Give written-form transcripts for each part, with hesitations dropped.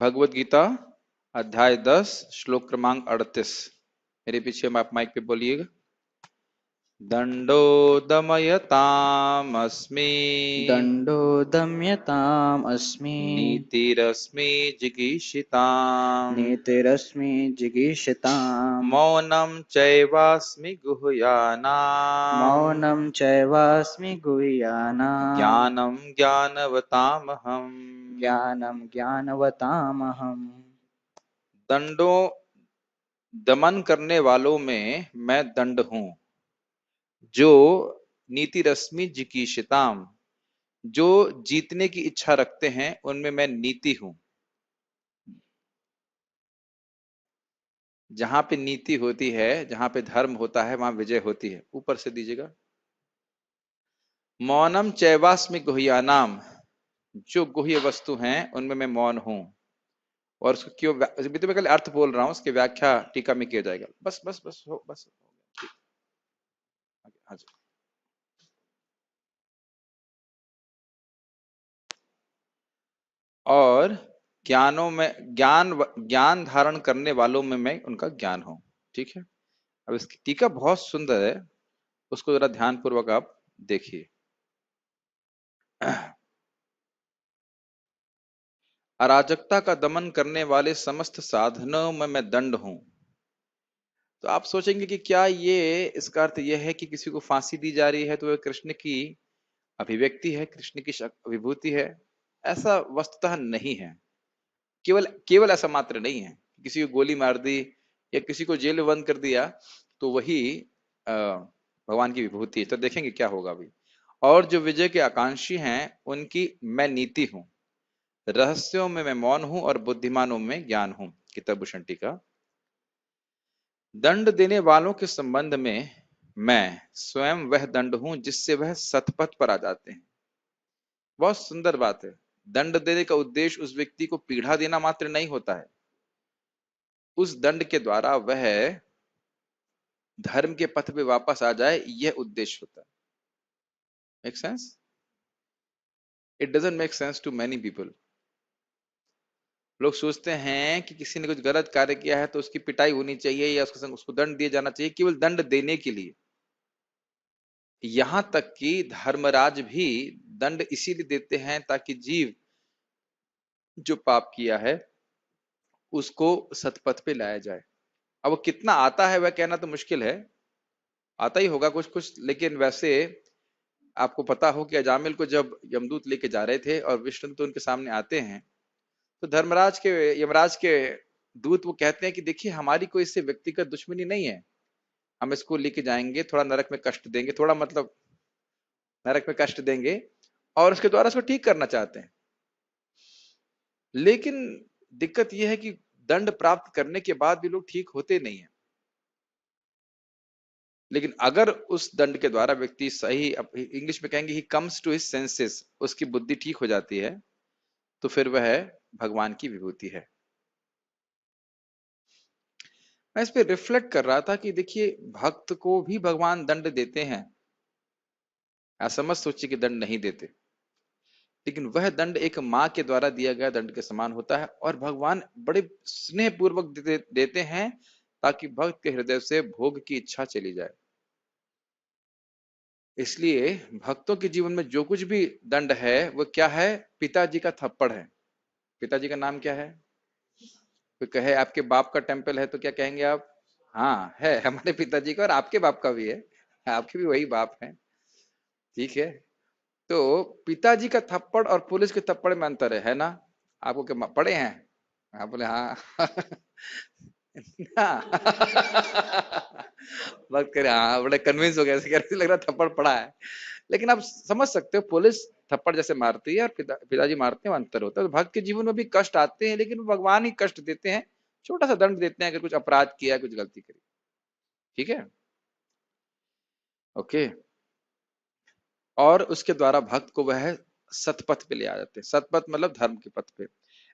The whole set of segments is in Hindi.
भगवत गीता अध्याय 10 श्लोक क्रमांक 38। मेरे पीछे आप माइक पे बोलिएगा। दंडो दमयतामस्मि दण्डो दम्यताम् अस्मि नीतिरस्मि जिगीषिताम् नीतिरस्मि जिगीषताम् मौनं चैवास्मि गुह्यानाम् मौनं चैवास्मि गुह्यानाम् ज्ञानं ज्ञानवतामहम्। ज्ञानं ज्ञानवतामहम्। दंडो दमन करने वालों में मैं दंड हूं, जो नीति रश्मि जिकीषिताम, जो जीतने की इच्छा रखते हैं उनमें मैं नीति हूं। जहां पे नीति होती है, जहां पे धर्म होता है, वहां विजय होती है। ऊपर से दीजिएगा। मौनम चैवास्मि गुह्यानाम, जो गुह्य वस्तु हैं उनमें मैं मौन हूं। और उसको क्यों, अभी तो मैं कल अर्थ बोल रहा हूं, उसकी व्याख्या टीका में किया जाएगा। बस बस बस हो, बस हो गया। ठीक, आगे, हाँ जी। और ज्ञानों में ज्ञान धारण करने वालों में मैं उनका ज्ञान हूं। ठीक है। अब इसकी टीका बहुत सुंदर है, उसको जरा ध्यान पूर्वक आप देखिए। अराजकता का दमन करने वाले समस्त साधनों में मैं दंड हूं। तो आप सोचेंगे कि क्या ये, इसका अर्थ यह है कि किसी को फांसी दी जा रही है तो वह कृष्ण की अभिव्यक्ति है, कृष्ण की विभूति है? ऐसा वस्तुतः नहीं है। केवल केवल ऐसा मात्र नहीं है। किसी को गोली मार दी या किसी को जेल में बंद कर दिया तो वही भगवान की विभूति है। तो देखेंगे क्या होगा अभी। और जो विजय के आकांक्षी हैं उनकी मैं नीति हूं। रहस्यों में मैं मौन हूं और बुद्धिमानों में ज्ञान हूं। किताब भूषण टीका। दंड देने वालों के संबंध में मैं स्वयं वह दंड हूं जिससे वह सतपथ पर आ जाते हैं। बहुत सुंदर बात है। दंड देने का उद्देश्य उस व्यक्ति को पीड़ा देना मात्र नहीं होता है। उस दंड के द्वारा वह धर्म के पथ पे वापस आ जाए, यह उद्देश्य होता है। Make sense? It doesn't make sense to many people. लोग सोचते हैं कि किसी ने कुछ गलत कार्य किया है तो उसकी पिटाई होनी चाहिए या उसके संग उसको दंड दिया जाना चाहिए, केवल दंड देने के लिए। यहां तक कि धर्मराज भी दंड इसीलिए देते हैं ताकि जीव जो पाप किया है उसको सतपथ पे लाया जाए। अब वो कितना आता है वह कहना तो मुश्किल है। आता ही होगा कुछ कुछ, लेकिन वैसे आपको पता हो कि अजामिल को जब यमदूत लेके जा रहे थे और विष्णु तो उनके सामने आते हैं, तो धर्मराज के, यमराज के दूत वो कहते हैं कि देखिए हमारी कोई इससे व्यक्तिगत दुश्मनी नहीं है, हम इसको लेके जाएंगे, थोड़ा नरक में कष्ट देंगे, थोड़ा मतलब नरक में कष्ट देंगे और उसके द्वारा उसको ठीक करना चाहते हैं। लेकिन दिक्कत यह है कि दंड प्राप्त करने के बाद भी लोग ठीक होते नहीं है। लेकिन अगर उस दंड के द्वारा व्यक्ति सही, इंग्लिश में कहेंगे he comes to his senses, उसकी बुद्धि ठीक हो जाती है, तो फिर वह भगवान की विभूति है। मैं इस पे रिफ्लेक्ट कर रहा था कि देखिए भक्त को भी भगवान दंड देते हैं। ऐसा मत सोचिए कि दंड नहीं देते, लेकिन वह दंड एक माँ के द्वारा दिया गया दंड के समान होता है और भगवान बड़े स्नेह पूर्वक देते हैं ताकि भक्त के हृदय से भोग की इच्छा चली जाए। इसलिए भक्तों के जीवन में जो कुछ भी दंड है वो क्या है? पिताजी का थप्पड़ है। पिताजी का नाम क्या है? कोई कहे आपके बाप का टेम्पल है तो क्या कहेंगे आप? हाँ है, हमारे पिताजी का और आपके बाप का भी है, आपके भी वही बाप है। ठीक है। तो पिताजी का थप्पड़ और पुलिस के थप्पड़ में अंतर है ना? आपको क्या पढ़े हैं? आप बोले हाँ। बात करे हाँ, बड़े कन्विंस हो गए, ऐसे लग रहा थप्पड़ पड़ा है। लेकिन आप समझ सकते हो पुलिस थप्पड़ जैसे मारती है और पिताजी मारते हैं, अंतर होता है। तो भक्त के जीवन में भी कष्ट आते हैं, लेकिन भगवान ही कष्ट देते हैं, छोटा सा दंड देते हैं अगर कुछ अपराध किया, कुछ गलती करी। ठीक है, ओके। और उसके द्वारा भक्त को वह सतपथ पे ले आ जाते हैं। सतपथ मतलब धर्म के पथ पे।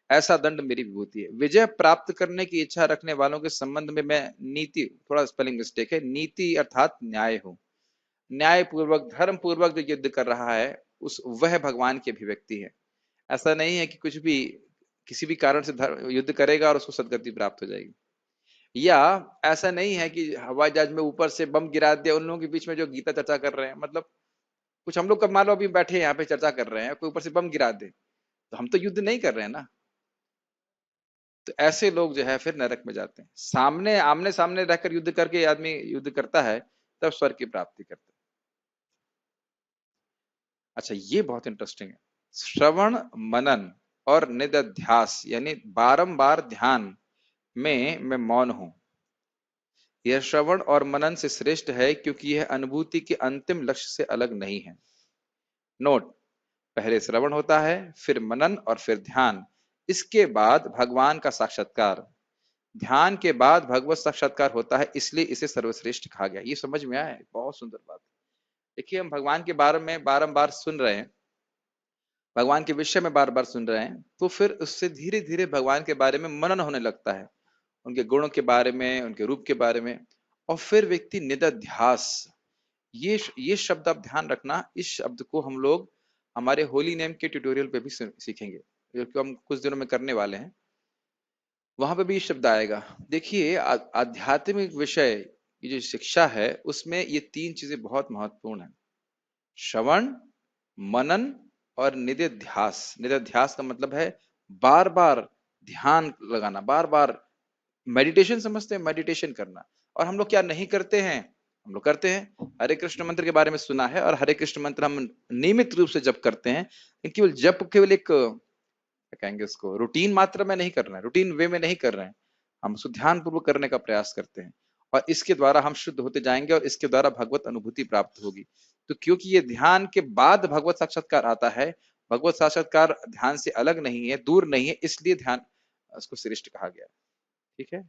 ऐसा दंड मेरी विभूति है। विजय प्राप्त करने की इच्छा रखने वालों के संबंध में मैं नीति, थोड़ा स्पेलिंग मिस्टेक है, नीति अर्थात न्याय हूं। न्याय पूर्वक, धर्म पूर्वक जो युद्ध कर रहा है उस वह भगवान की अभिव्यक्ति है। ऐसा नहीं है कि कुछ भी किसी भी कारण से युद्ध करेगा और उसको सदगति प्राप्त हो जाएगी। या ऐसा नहीं है कि हवाई जहाज में ऊपर से बम गिरा दिया, उन लोगों के बीच में जो गीता चर्चा कर रहे हैं, मतलब कुछ हम लोग कब मान लो अभी बैठे यहाँ पे चर्चा कर रहे हैं, कोई ऊपर से बम गिरा दे तो हम तो युद्ध नहीं कर रहे हैं ना। तो ऐसे लोग जो है फिर नरक में जाते हैं। सामने आमने सामने रहकर युद्ध करके आदमी युद्ध करता है तब स्वर्ग की प्राप्ति करता है। अच्छा, ये बहुत इंटरेस्टिंग है। श्रवण मनन और निदध्यास यानी बारंबार ध्यान में मैं मौन हूं। यह श्रवण और मनन से श्रेष्ठ है क्योंकि यह अनुभूति के अंतिम लक्ष्य से अलग नहीं है। नोट, पहले श्रवण होता है, फिर मनन और फिर ध्यान, इसके बाद भगवान का साक्षात्कार, ध्यान के बाद भगवत साक्षात्कार होता है, इसलिए इसे सर्वश्रेष्ठ कहा गया। ये समझ में आया? बहुत सुंदर बात। देखिए, हम भगवान के बारे में बारंबार सुन रहे हैं, भगवान के विषय में बार बार सुन रहे हैं, तो फिर उससे धीरे धीरे भगवान के बारे में मनन होने लगता है, उनके गुणों के बारे में, उनके रूप के बारे में। और फिर व्यक्ति निदध्यास, ये शब्द आप ध्यान रखना, इस शब्द को हम लोग हमारे होली नेम के ट्यूटोरियल पे भी सीखेंगे, जो कि हम कुछ दिनों में करने वाले हैं। वहां पे भी ये शब्द आएगा। देखिए, आध्यात्मिक विषय की जो शिक्षा है उसमें ये तीन चीजें बहुत महत्वपूर्ण है: श्रवण, मनन और निधिध्यास। निधिध्यास का मतलब है बार बार ध्यान लगाना, बार बार मेडिटेशन, समझते हैं, मेडिटेशन करना। और हम लोग क्या नहीं करते हैं? हम लोग करते हैं, हरे कृष्ण मंत्र के बारे में सुना है और हरे कृष्ण मंत्र हम नियमित रूप से जप करते हैं, केवल जप केवल एक कहेंगे उसको रूटीन मात्रा में नहीं कर रहे हैं, रूटीन वे में नहीं कर रहे हैं, हम उसको ध्यान पूर्वक करने का प्रयास करते हैं। और इसके द्वारा हम शुद्ध होते जाएंगे और इसके द्वारा भगवत अनुभूति प्राप्त होगी। तो क्योंकि ये ध्यान के बाद भगवत साक्षात्कार आता है, भगवत साक्षात्कार ध्यान से अलग नहीं है, दूर नहीं है, इसलिए ध्यान उसको श्रेष्ठ कहा गया है। ठीक है।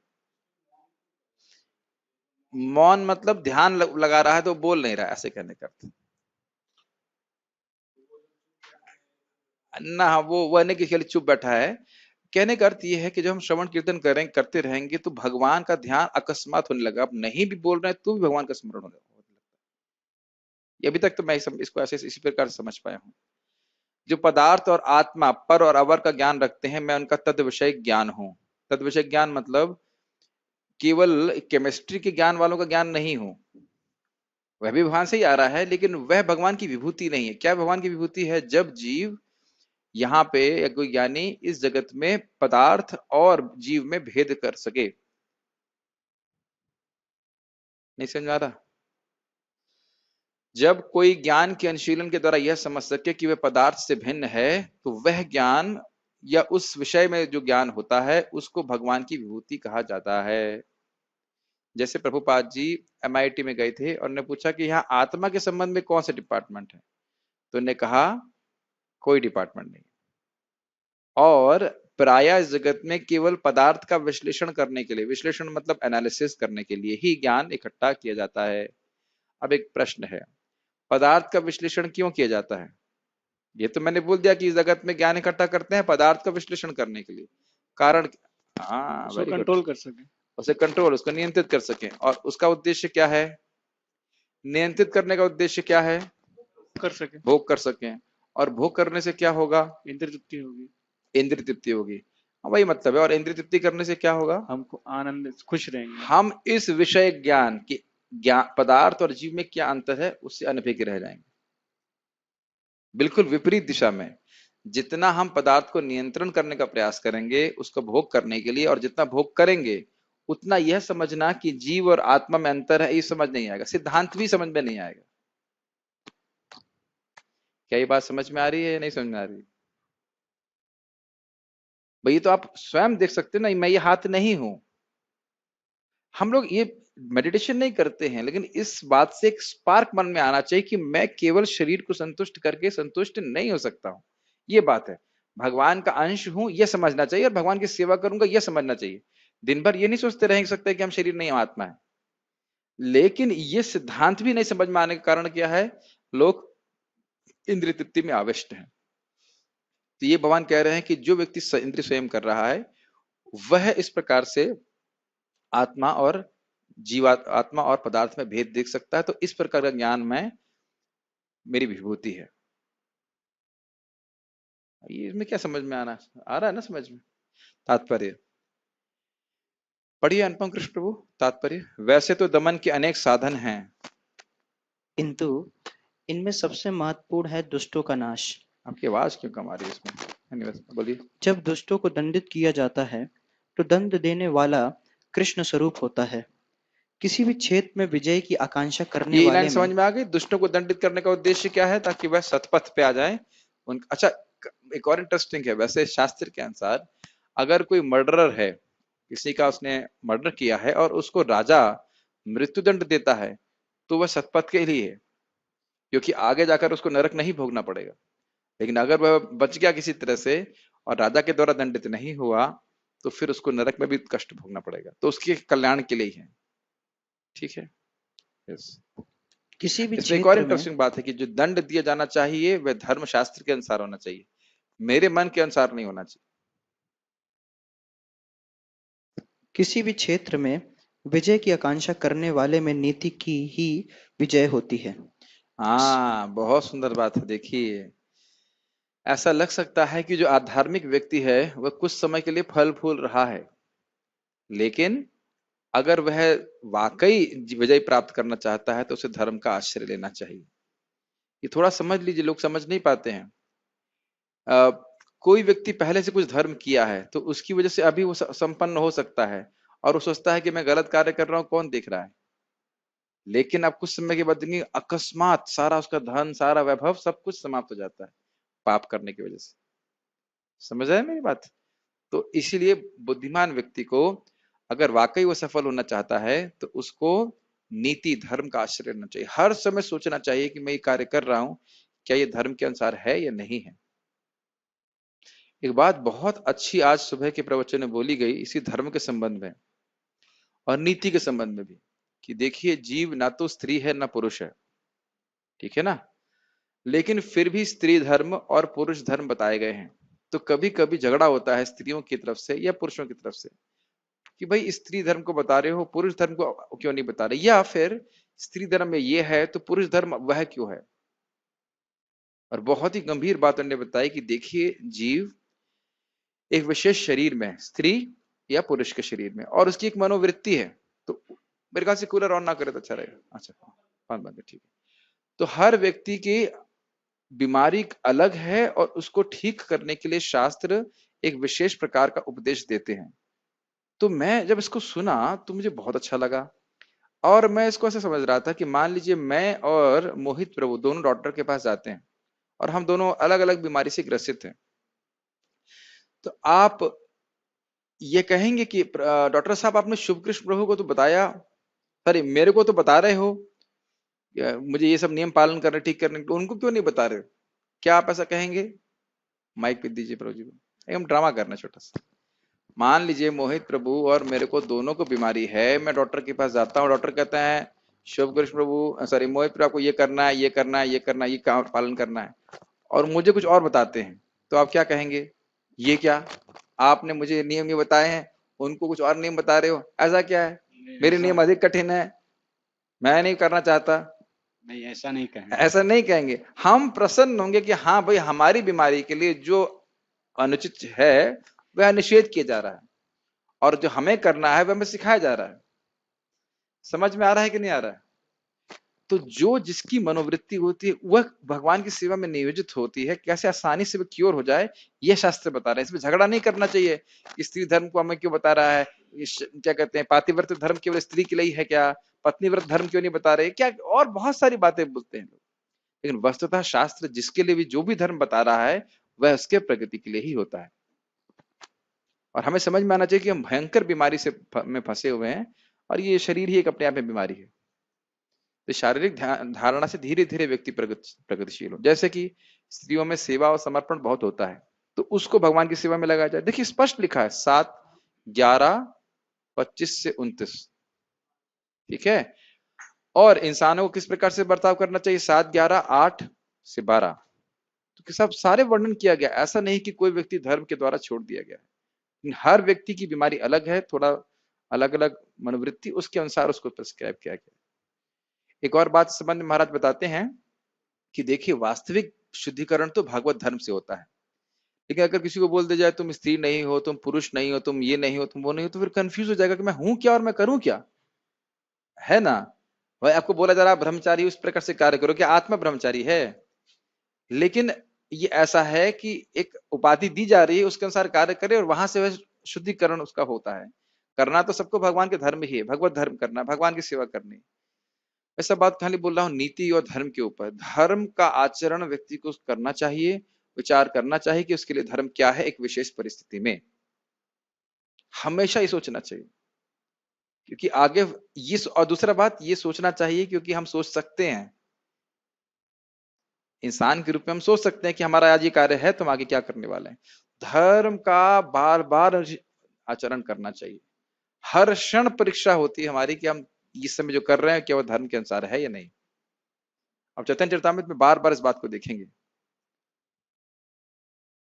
मौन मतलब ध्यान लगा रहा है तो बोल नहीं रहा है, ऐसे कहने का अर्थ ना। वो नहीं कि खाली चुप बैठा है। कहने का अर्थ ये है कि जब हम श्रवण कीर्तन करें करते रहेंगे तो भगवान का ध्यान अकस्मात होने लगा। आप नहीं भी बोल रहे हैं तो भी भगवान का स्मरण होने लगता है। अभी तक तो मैं इसको ऐसे इसी प्रकार से समझ पाया हूँ। जो पदार्थ और आत्मा, पर और अवर का ज्ञान रखते हैं, मैं उनका तद विषय ज्ञान हूँ। तद विषय ज्ञान मतलब केवल केमिस्ट्री के ज्ञान वालों का ज्ञान नहीं हूं, वह भी भगवान से ही आ रहा है, लेकिन वह भगवान की विभूति नहीं है। क्या भगवान की विभूति है? जब जीव यहाँ पे या कोई ज्ञानी इस जगत में पदार्थ और जीव में भेद कर सके। नहीं समझ आ रहा? जब कोई ज्ञान के अनुशीलन के द्वारा यह समझ सके कि वह पदार्थ से भिन्न है, तो वह ज्ञान या उस विषय में जो ज्ञान होता है उसको भगवान की विभूति कहा जाता है। जैसे प्रभुपाद जी MIT में गए थे और ने पूछा कि यहाँ आत्मा के संबंध में कौन सा डिपार्टमेंट है, तो उन्होंने कहा कोई डिपार्टमेंट नहीं। और प्राय इस जगत में केवल पदार्थ का विश्लेषण करने के लिए, विश्लेषण मतलब एनालिसिस करने के लिए ही ज्ञान इकट्ठा किया जाता है। अब एक प्रश्न है, पदार्थ का विश्लेषण क्यों किया जाता है? ये तो मैंने बोल दिया कि इस जगत में ज्ञान इकट्ठा करते हैं पदार्थ का विश्लेषण करने के लिए। कारण, हाँ उसको वेरी गुड, कंट्रोल कर सके, उसे कंट्रोल, उसको नियंत्रित कर सके। और उसका उद्देश्य क्या है? नियंत्रित करने का उद्देश्य क्या है? कर सके, भोग कर सके। और भोग करने से क्या होगा? इंद्रिय तृप्ति होगी, इंद्रिय तृप्ति होगी। वही मतलब है। और इंद्रिय तृप्ति करने से क्या होगा? हमको आनंद, खुश रहेंगे। हम इस विषय ज्ञान की, ज्ञान पदार्थ और जीव में क्या अंतर है उससे अनभिज्ञ रह जाएंगे। बिल्कुल विपरीत दिशा में। जितना हम पदार्थ को नियंत्रण करने का प्रयास करेंगे उसको भोग करने के लिए, और जितना भोग करेंगे उतना यह समझना कि जीव और आत्मा में अंतर है, ये समझ नहीं आएगा, सिद्धांत भी समझ में नहीं आएगा। क्या ये बात समझ में आ रही है या नहीं समझ में आ रही? भाई तो आप स्वयं देख सकते ना, मैं ये हाथ नहीं हूं। हम लोग ये मेडिटेशन नहीं करते हैं, लेकिन इस बात से एक स्पार्क मन में आना चाहिए कि मैं केवल शरीर को संतुष्ट करके संतुष्ट नहीं हो सकता हूं। ये बात है, भगवान का अंश हूं यह समझना चाहिए, और भगवान की सेवा करूंगा यह समझना चाहिए। दिन भर ये नहीं सोचते रह सकते कि हम शरीर नहीं आत्मा है। लेकिन ये सिद्धांत भी नहीं समझ में आने का कारण क्या है? लोग इंद्रिय तृप्ति में आविष्ट हैं। तो ये भगवान कह रहे हैं कि जो व्यक्ति इंद्रिय संयम कर रहा है वह इस प्रकार से आत्मा और आत्मा और पदार्थ में भेद देख सकता है। तो इस प्रकार का ज्ञान में मेरी विभूति है। ये इसमें क्या समझ में आना आ रहा है ना समझ में? तात्पर्य पढ़िए अनुपम कृष्ण प्रभु, तात्पर्य। वैसे तो दमन के अनेक साधन हैं, किंतु इनमें सबसे महत्वपूर्ण है दुष्टों का नाश। आपकी आवाज क्यों कम आ रही है इसमें? Anyways, बोलिए। जब दुष्टों को दंडित किया जाता है तो दंड देने वाला कृष्ण स्वरूप होता है। किसी भी क्षेत्र में विजय की आकांक्षा करने ये वाले लाइन समझ में में आ गई? दुष्टों को दंडित करने का उद्देश्य क्या है? ताकि वह सतपथ पे आ जाए। अच्छा, एक और इंटरेस्टिंग है, वैसे शास्त्र के अनुसार अगर कोई मर्डरर है, किसी का उसने मर्डर किया है और उसको राजा मृत्युदंड देता है, तो वह सतपथ के लिए है, क्योंकि आगे जाकर उसको नरक नहीं भोगना पड़ेगा। लेकिन अगर वह बच गया किसी तरह से और राजा के द्वारा दंडित नहीं हुआ, तो फिर उसको नरक में भी कष्ट भोगना पड़ेगा, तो उसके कल्याण के लिए ही है। ठीक है, यस। किसी भी इसमें एक और क्षेत्र में इंटरेस्टिंग बात है कि जो दंड दिया जाना चाहिए वह धर्म शास्त्र के अनुसार होना चाहिए, मेरे मन के अनुसार नहीं होना चाहिए। किसी भी क्षेत्र में विजय की आकांक्षा करने वाले में नीति की ही विजय होती है। हाँ, बहुत सुंदर बात है। देखिए, ऐसा लग सकता है कि जो आध्यात्मिक व्यक्ति है वह कुछ समय के लिए फल फूल रहा है, लेकिन अगर वह वाकई विजय प्राप्त करना चाहता है तो उसे धर्म का आश्रय लेना चाहिए। ये थोड़ा समझ लीजिए, लोग समझ नहीं पाते हैं। अ, कोई व्यक्ति पहले से कुछ धर्म किया है तो उसकी वजह से अभी वो संपन्न हो सकता है, और वो सोचता है कि मैं गलत कार्य कर रहा हूं, कौन देख रहा है। लेकिन अब कुछ समय के बाद देखेंगे, अकस्मात सारा उसका धन, सारा वैभव, सब कुछ समाप्त हो जाता है पाप करने की वजह से। समझ आए मेरी बात? तो इसीलिए बुद्धिमान व्यक्ति को अगर वाकई वो सफल होना चाहता है तो उसको नीति, धर्म का आश्रय लेना चाहिए। हर समय सोचना चाहिए कि मैं ये कार्य कर रहा हूं, क्या ये धर्म के अनुसार है या नहीं है। एक बात बहुत अच्छी आज सुबह के प्रवचन में बोली गई इसी धर्म के संबंध में और नीति के संबंध में भी, कि देखिए जीव ना तो स्त्री है ना पुरुष है, ठीक है ना, लेकिन फिर भी स्त्री धर्म और पुरुष धर्म बताए गए हैं। तो कभी कभी झगड़ा होता है स्त्रियों की तरफ से या पुरुषों की तरफ से, कि भाई स्त्री धर्म को बता रहे हो, पुरुष धर्म को क्यों नहीं बता रहे, या फिर स्त्री धर्म में ये है तो पुरुष धर्म वह क्यों है। और बहुत ही गंभीर बात उन्होंने बताई कि देखिए जीव एक विशेष शरीर में, स्त्री या पुरुष के शरीर में, और उसकी एक मनोवृत्ति है। तो मेरे ख्याल से कूलर ऑन ना करे तो अच्छा रहेगा। अच्छा, हाँ बंद है, ठीक है। तो हर व्यक्ति की बीमारी अलग है और उसको ठीक करने के लिए शास्त्र एक विशेष प्रकार का उपदेश देते हैं। तो मैं जब इसको सुना तो मुझे बहुत अच्छा लगा, और मैं इसको ऐसे समझ रहा था कि मान लीजिए मैं और मोहित प्रभु दोनों डॉक्टर के पास जाते हैं और हम दोनों अलग अलग बीमारी से ग्रसित हैं। तो आप ये कहेंगे कि डॉक्टर साहब आपने शुभ कृष्ण प्रभु को तो बताया, अरे मेरे को तो बता रहे हो, मुझे ये सब नियम पालन करने, ठीक करने, तो उनको क्यों नहीं बता रहे हो? क्या आप ऐसा कहेंगे? माइक पे दीजिए प्रभु जी को, हम ड्रामा करना छोटा सा। मान लीजिए मोहित प्रभु और मेरे को दोनों को बीमारी है, मैं डॉक्टर के पास जाता हूँ, डॉक्टर कहता है शुभ कृष्ण प्रभु, सॉरी मोहित प्रभु, आपको ये करना है, ये करना है, ये करना है, ये पालन करना है, और मुझे कुछ और बताते हैं, तो आप क्या कहेंगे? ये क्या, आपने मुझे नियम ये बताए हैं, उनको कुछ और नियम बता रहे हो, ऐसा क्या है? मेरे नियम अधिक कठिन है, मैं नहीं करना चाहता। नहीं, ऐसा नहीं कहेंगे। ऐसा नहीं कहेंगे, हम प्रसन्न होंगे कि हाँ भाई हमारी बीमारी के लिए जो अनुचित है वह निषेध किया जा रहा है, और जो हमें करना है वह हमें सिखाया जा रहा है। समझ में आ रहा है कि नहीं आ रहा है? तो जो जिसकी मनोवृत्ति होती है वह भगवान की सेवा में नियोजित होती है, कैसे आसानी से वह क्योर हो जाए, यह शास्त्र बता रहे हैं। इसमें झगड़ा नहीं करना चाहिए। स्त्री धर्म को हमें क्यों बता रहा है, क्या कहते हैं, पातिव्रत धर्म केवल स्त्री के लिए है क्या, पत्नीव्रत धर्म क्यों नहीं बता रहे, क्या और बहुत सारी बातें बोलते हैं लोग। लेकिन वस्तुतः शास्त्र जिसके लिए भी जो भी धर्म बता रहा है वह उसके प्रगति के लिए ही होता है। और हमें समझ में आना चाहिए कि हम भयंकर बीमारी से में फंसे हुए हैं, और ये शरीर ही एक अपने आप में बीमारी है। तो शारीरिक धारणा से धीरे धीरे व्यक्ति प्रगतिशील हो। जैसे कि स्त्रियों में सेवा और समर्पण बहुत होता है, तो उसको भगवान की सेवा में लगाया जाए। देखिए स्पष्ट लिखा है 7:11-25 से 29, ठीक है। और इंसानों को किस प्रकार से बर्ताव करना चाहिए, 7:11-8 से 12, तो सब सारे वर्णन किया गया। ऐसा नहीं कि कोई व्यक्ति धर्म के द्वारा छोड़ दिया गया है। हर व्यक्ति की बीमारी अलग है, थोड़ा अलग अलग मनोवृत्ति, उसके अनुसार उसको प्रिस्क्राइब किया गया। एक और बात इस संबंध में महाराज बताते हैं कि देखिए वास्तविक शुद्धिकरण तो भागवत धर्म से होता है। लेकिन अगर किसी को बोल दिया जाए तुम स्त्री नहीं हो, तुम पुरुष नहीं हो, तुम ये नहीं हो, तुम वो नहीं हो, तो फिर कंफ्यूज हो जाएगा कि मैं हूं क्या और मैं करूं क्या, है ना। भाई आपको बोला जा रहा है ब्रह्मचारी उस प्रकार से कार्य करो, क्या आत्मा ब्रह्मचारी है? लेकिन ये ऐसा है कि एक उपाधि दी जा रही है, उसके अनुसार कार्य करे और वहां से वह शुद्धिकरण उसका होता है। करना तो सबको भगवान के धर्म ही है, भगवत धर्म करना, भगवान की सेवा करनी। ऐसा बात खाली बोल रहा हूँ नीति और धर्म के ऊपर। धर्म का आचरण व्यक्ति को करना चाहिए, विचार करना चाहिए कि उसके लिए धर्म क्या है एक विशेष परिस्थिति में, हमेशा ये सोचना चाहिए। क्योंकि आगे ये और दूसरा बात ये सोचना चाहिए क्योंकि हम सोच सकते हैं, इंसान के रूप में हम सोच सकते हैं कि हमारा आज ये कार्य है तो हम आगे क्या करने वाले हैं। धर्म का बार बार आचरण करना चाहिए। हर क्षण परीक्षा होती है हमारी कि हम इस समय जो कर रहे हैं क्या वो धर्म के अनुसार है या नहीं। अब चैतन्य चरितामृत में बार बार इस बात को देखेंगे।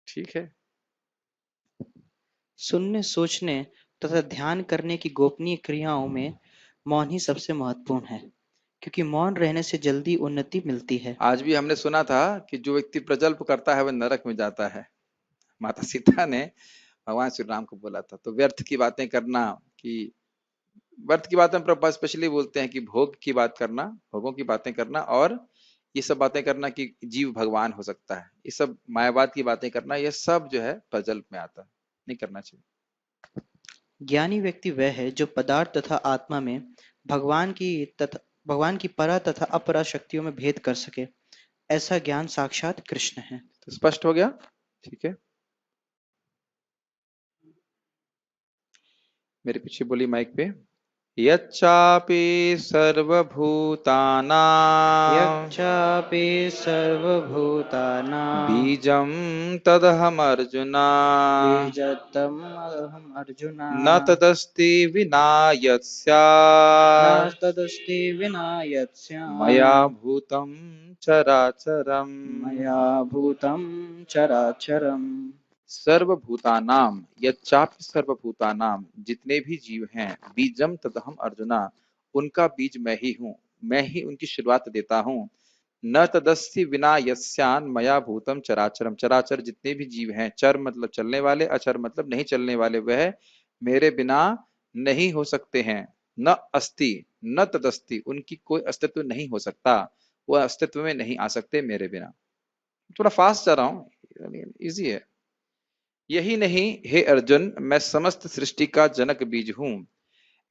ठीक है। सुनने, सोचने तथा ध्यान करने की गोपनीय क्रियाओं में मौन ही सबसे महत्वपूर्ण है, क्योंकि मौन रहने से जल्दी उन्नति मिलती है। आज भी हमने सुना था कि जो व्यक्ति प्रजल्प करता है वह नरक में जाता है। माता सीता ने भगवान श्री राम को बोला था। तो व्यर्थ की बातें करना, कि व्यर्थ की बातें प्रभुपाद स्पेशली बोलते हैं कि भोग की बात करना, भोगों की बातें करना और ये सब बातें करना कि जीव भगवान हो सकता है, ये सब मायावाद की बातें करना, ये सब जो है प्रजल्प में आता है, नहीं करना चाहिए। ज्ञानी व्यक्ति वह है जो पदार्थ तथा आत्मा में भगवान की परा तथा अपरा शक्तियों में भेद कर सके। ऐसा ज्ञान साक्षात कृष्ण है। तो स्पष्ट हो गया? ठीक है, मेरे पीछे बोली माइक पे। यच्चापि सर्वभूतानां यच्चापि सर्वभूतानां बीजं तदहमर्जुना बीजतम् अहम् अर्जुन न तदस्ति विना यत् न स्यात् तदस्ति विना यत् मया स्यात् भूतं चराचरम्। मया भूतं चराचरम्। सर्वभूतानां यच्चापि सर्वभूतानां, जितने भी जीव हैं, बीजम तदहम अर्जुना, उनका बीज मैं ही हूँ, मैं ही उनकी शुरुआत देता हूँ। न तदस्ति विना यस्यान मया भूतम चराचरम, चराचर जितने भी जीव हैं, चर मतलब चलने वाले, अचर मतलब नहीं चलने वाले, वह मेरे बिना नहीं हो सकते हैं। न अस्ति न तदस्ति, उनकी कोई अस्तित्व नहीं हो सकता, वह अस्तित्व में नहीं आ सकते मेरे बिना। थोड़ा फास्ट जा रहा हूँ, इजी है। यही नहीं हे अर्जुन, मैं समस्त सृष्टि का जनक बीज हूं।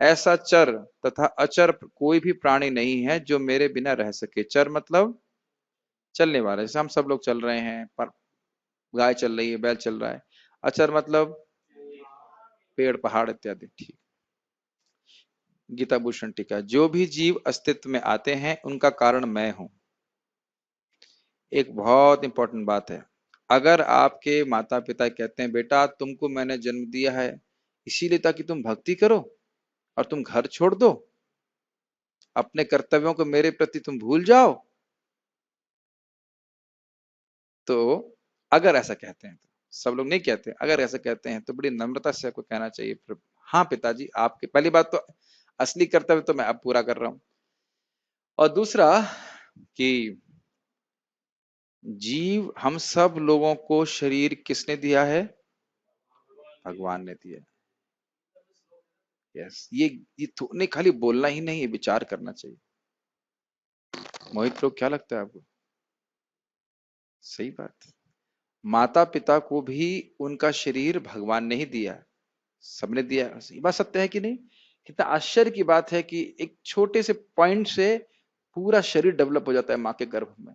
ऐसा चर तथा अचर कोई भी प्राणी नहीं है जो मेरे बिना रह सके। चर मतलब चलने वाला, जैसे हम सब लोग चल रहे हैं, पर गाय चल रही है, बैल चल रहा है। अचर मतलब पेड़ पहाड़ इत्यादि। ठीक। गीता भूषण टीका, जो भी जीव अस्तित्व में आते हैं उनका कारण मैं हूं। एक बहुत इंपॉर्टेंट बात है, अगर आपके माता पिता कहते हैं बेटा तुमको मैंने जन्म दिया है इसीलिए ताकि तुम भक्ति करो, और तुम घर छोड़ दो, अपने कर्तव्यों को मेरे प्रति तुम भूल जाओ, तो अगर ऐसा कहते हैं, तो सब लोग नहीं कहते, अगर ऐसा कहते हैं तो बड़ी नम्रता से आपको कहना चाहिए हाँ पिताजी, आपके पहली बात तो असली कर्तव्य तो मैं अब पूरा कर रहा हूं, और दूसरा कि जीव हम सब लोगों को शरीर किसने दिया है? भगवान ने दिया। यस, ये नहीं खाली बोलना ही नहीं, ये विचार करना चाहिए। मोहित लोग, क्या लगता है आपको? सही बात। माता पिता को भी उनका शरीर भगवान ने ही दिया, सबने दिया। ये बात सत्य है कि नहीं? कितना आश्चर्य की बात है कि एक छोटे से पॉइंट से पूरा शरीर डेवलप हो जाता है माँ के गर्भ में,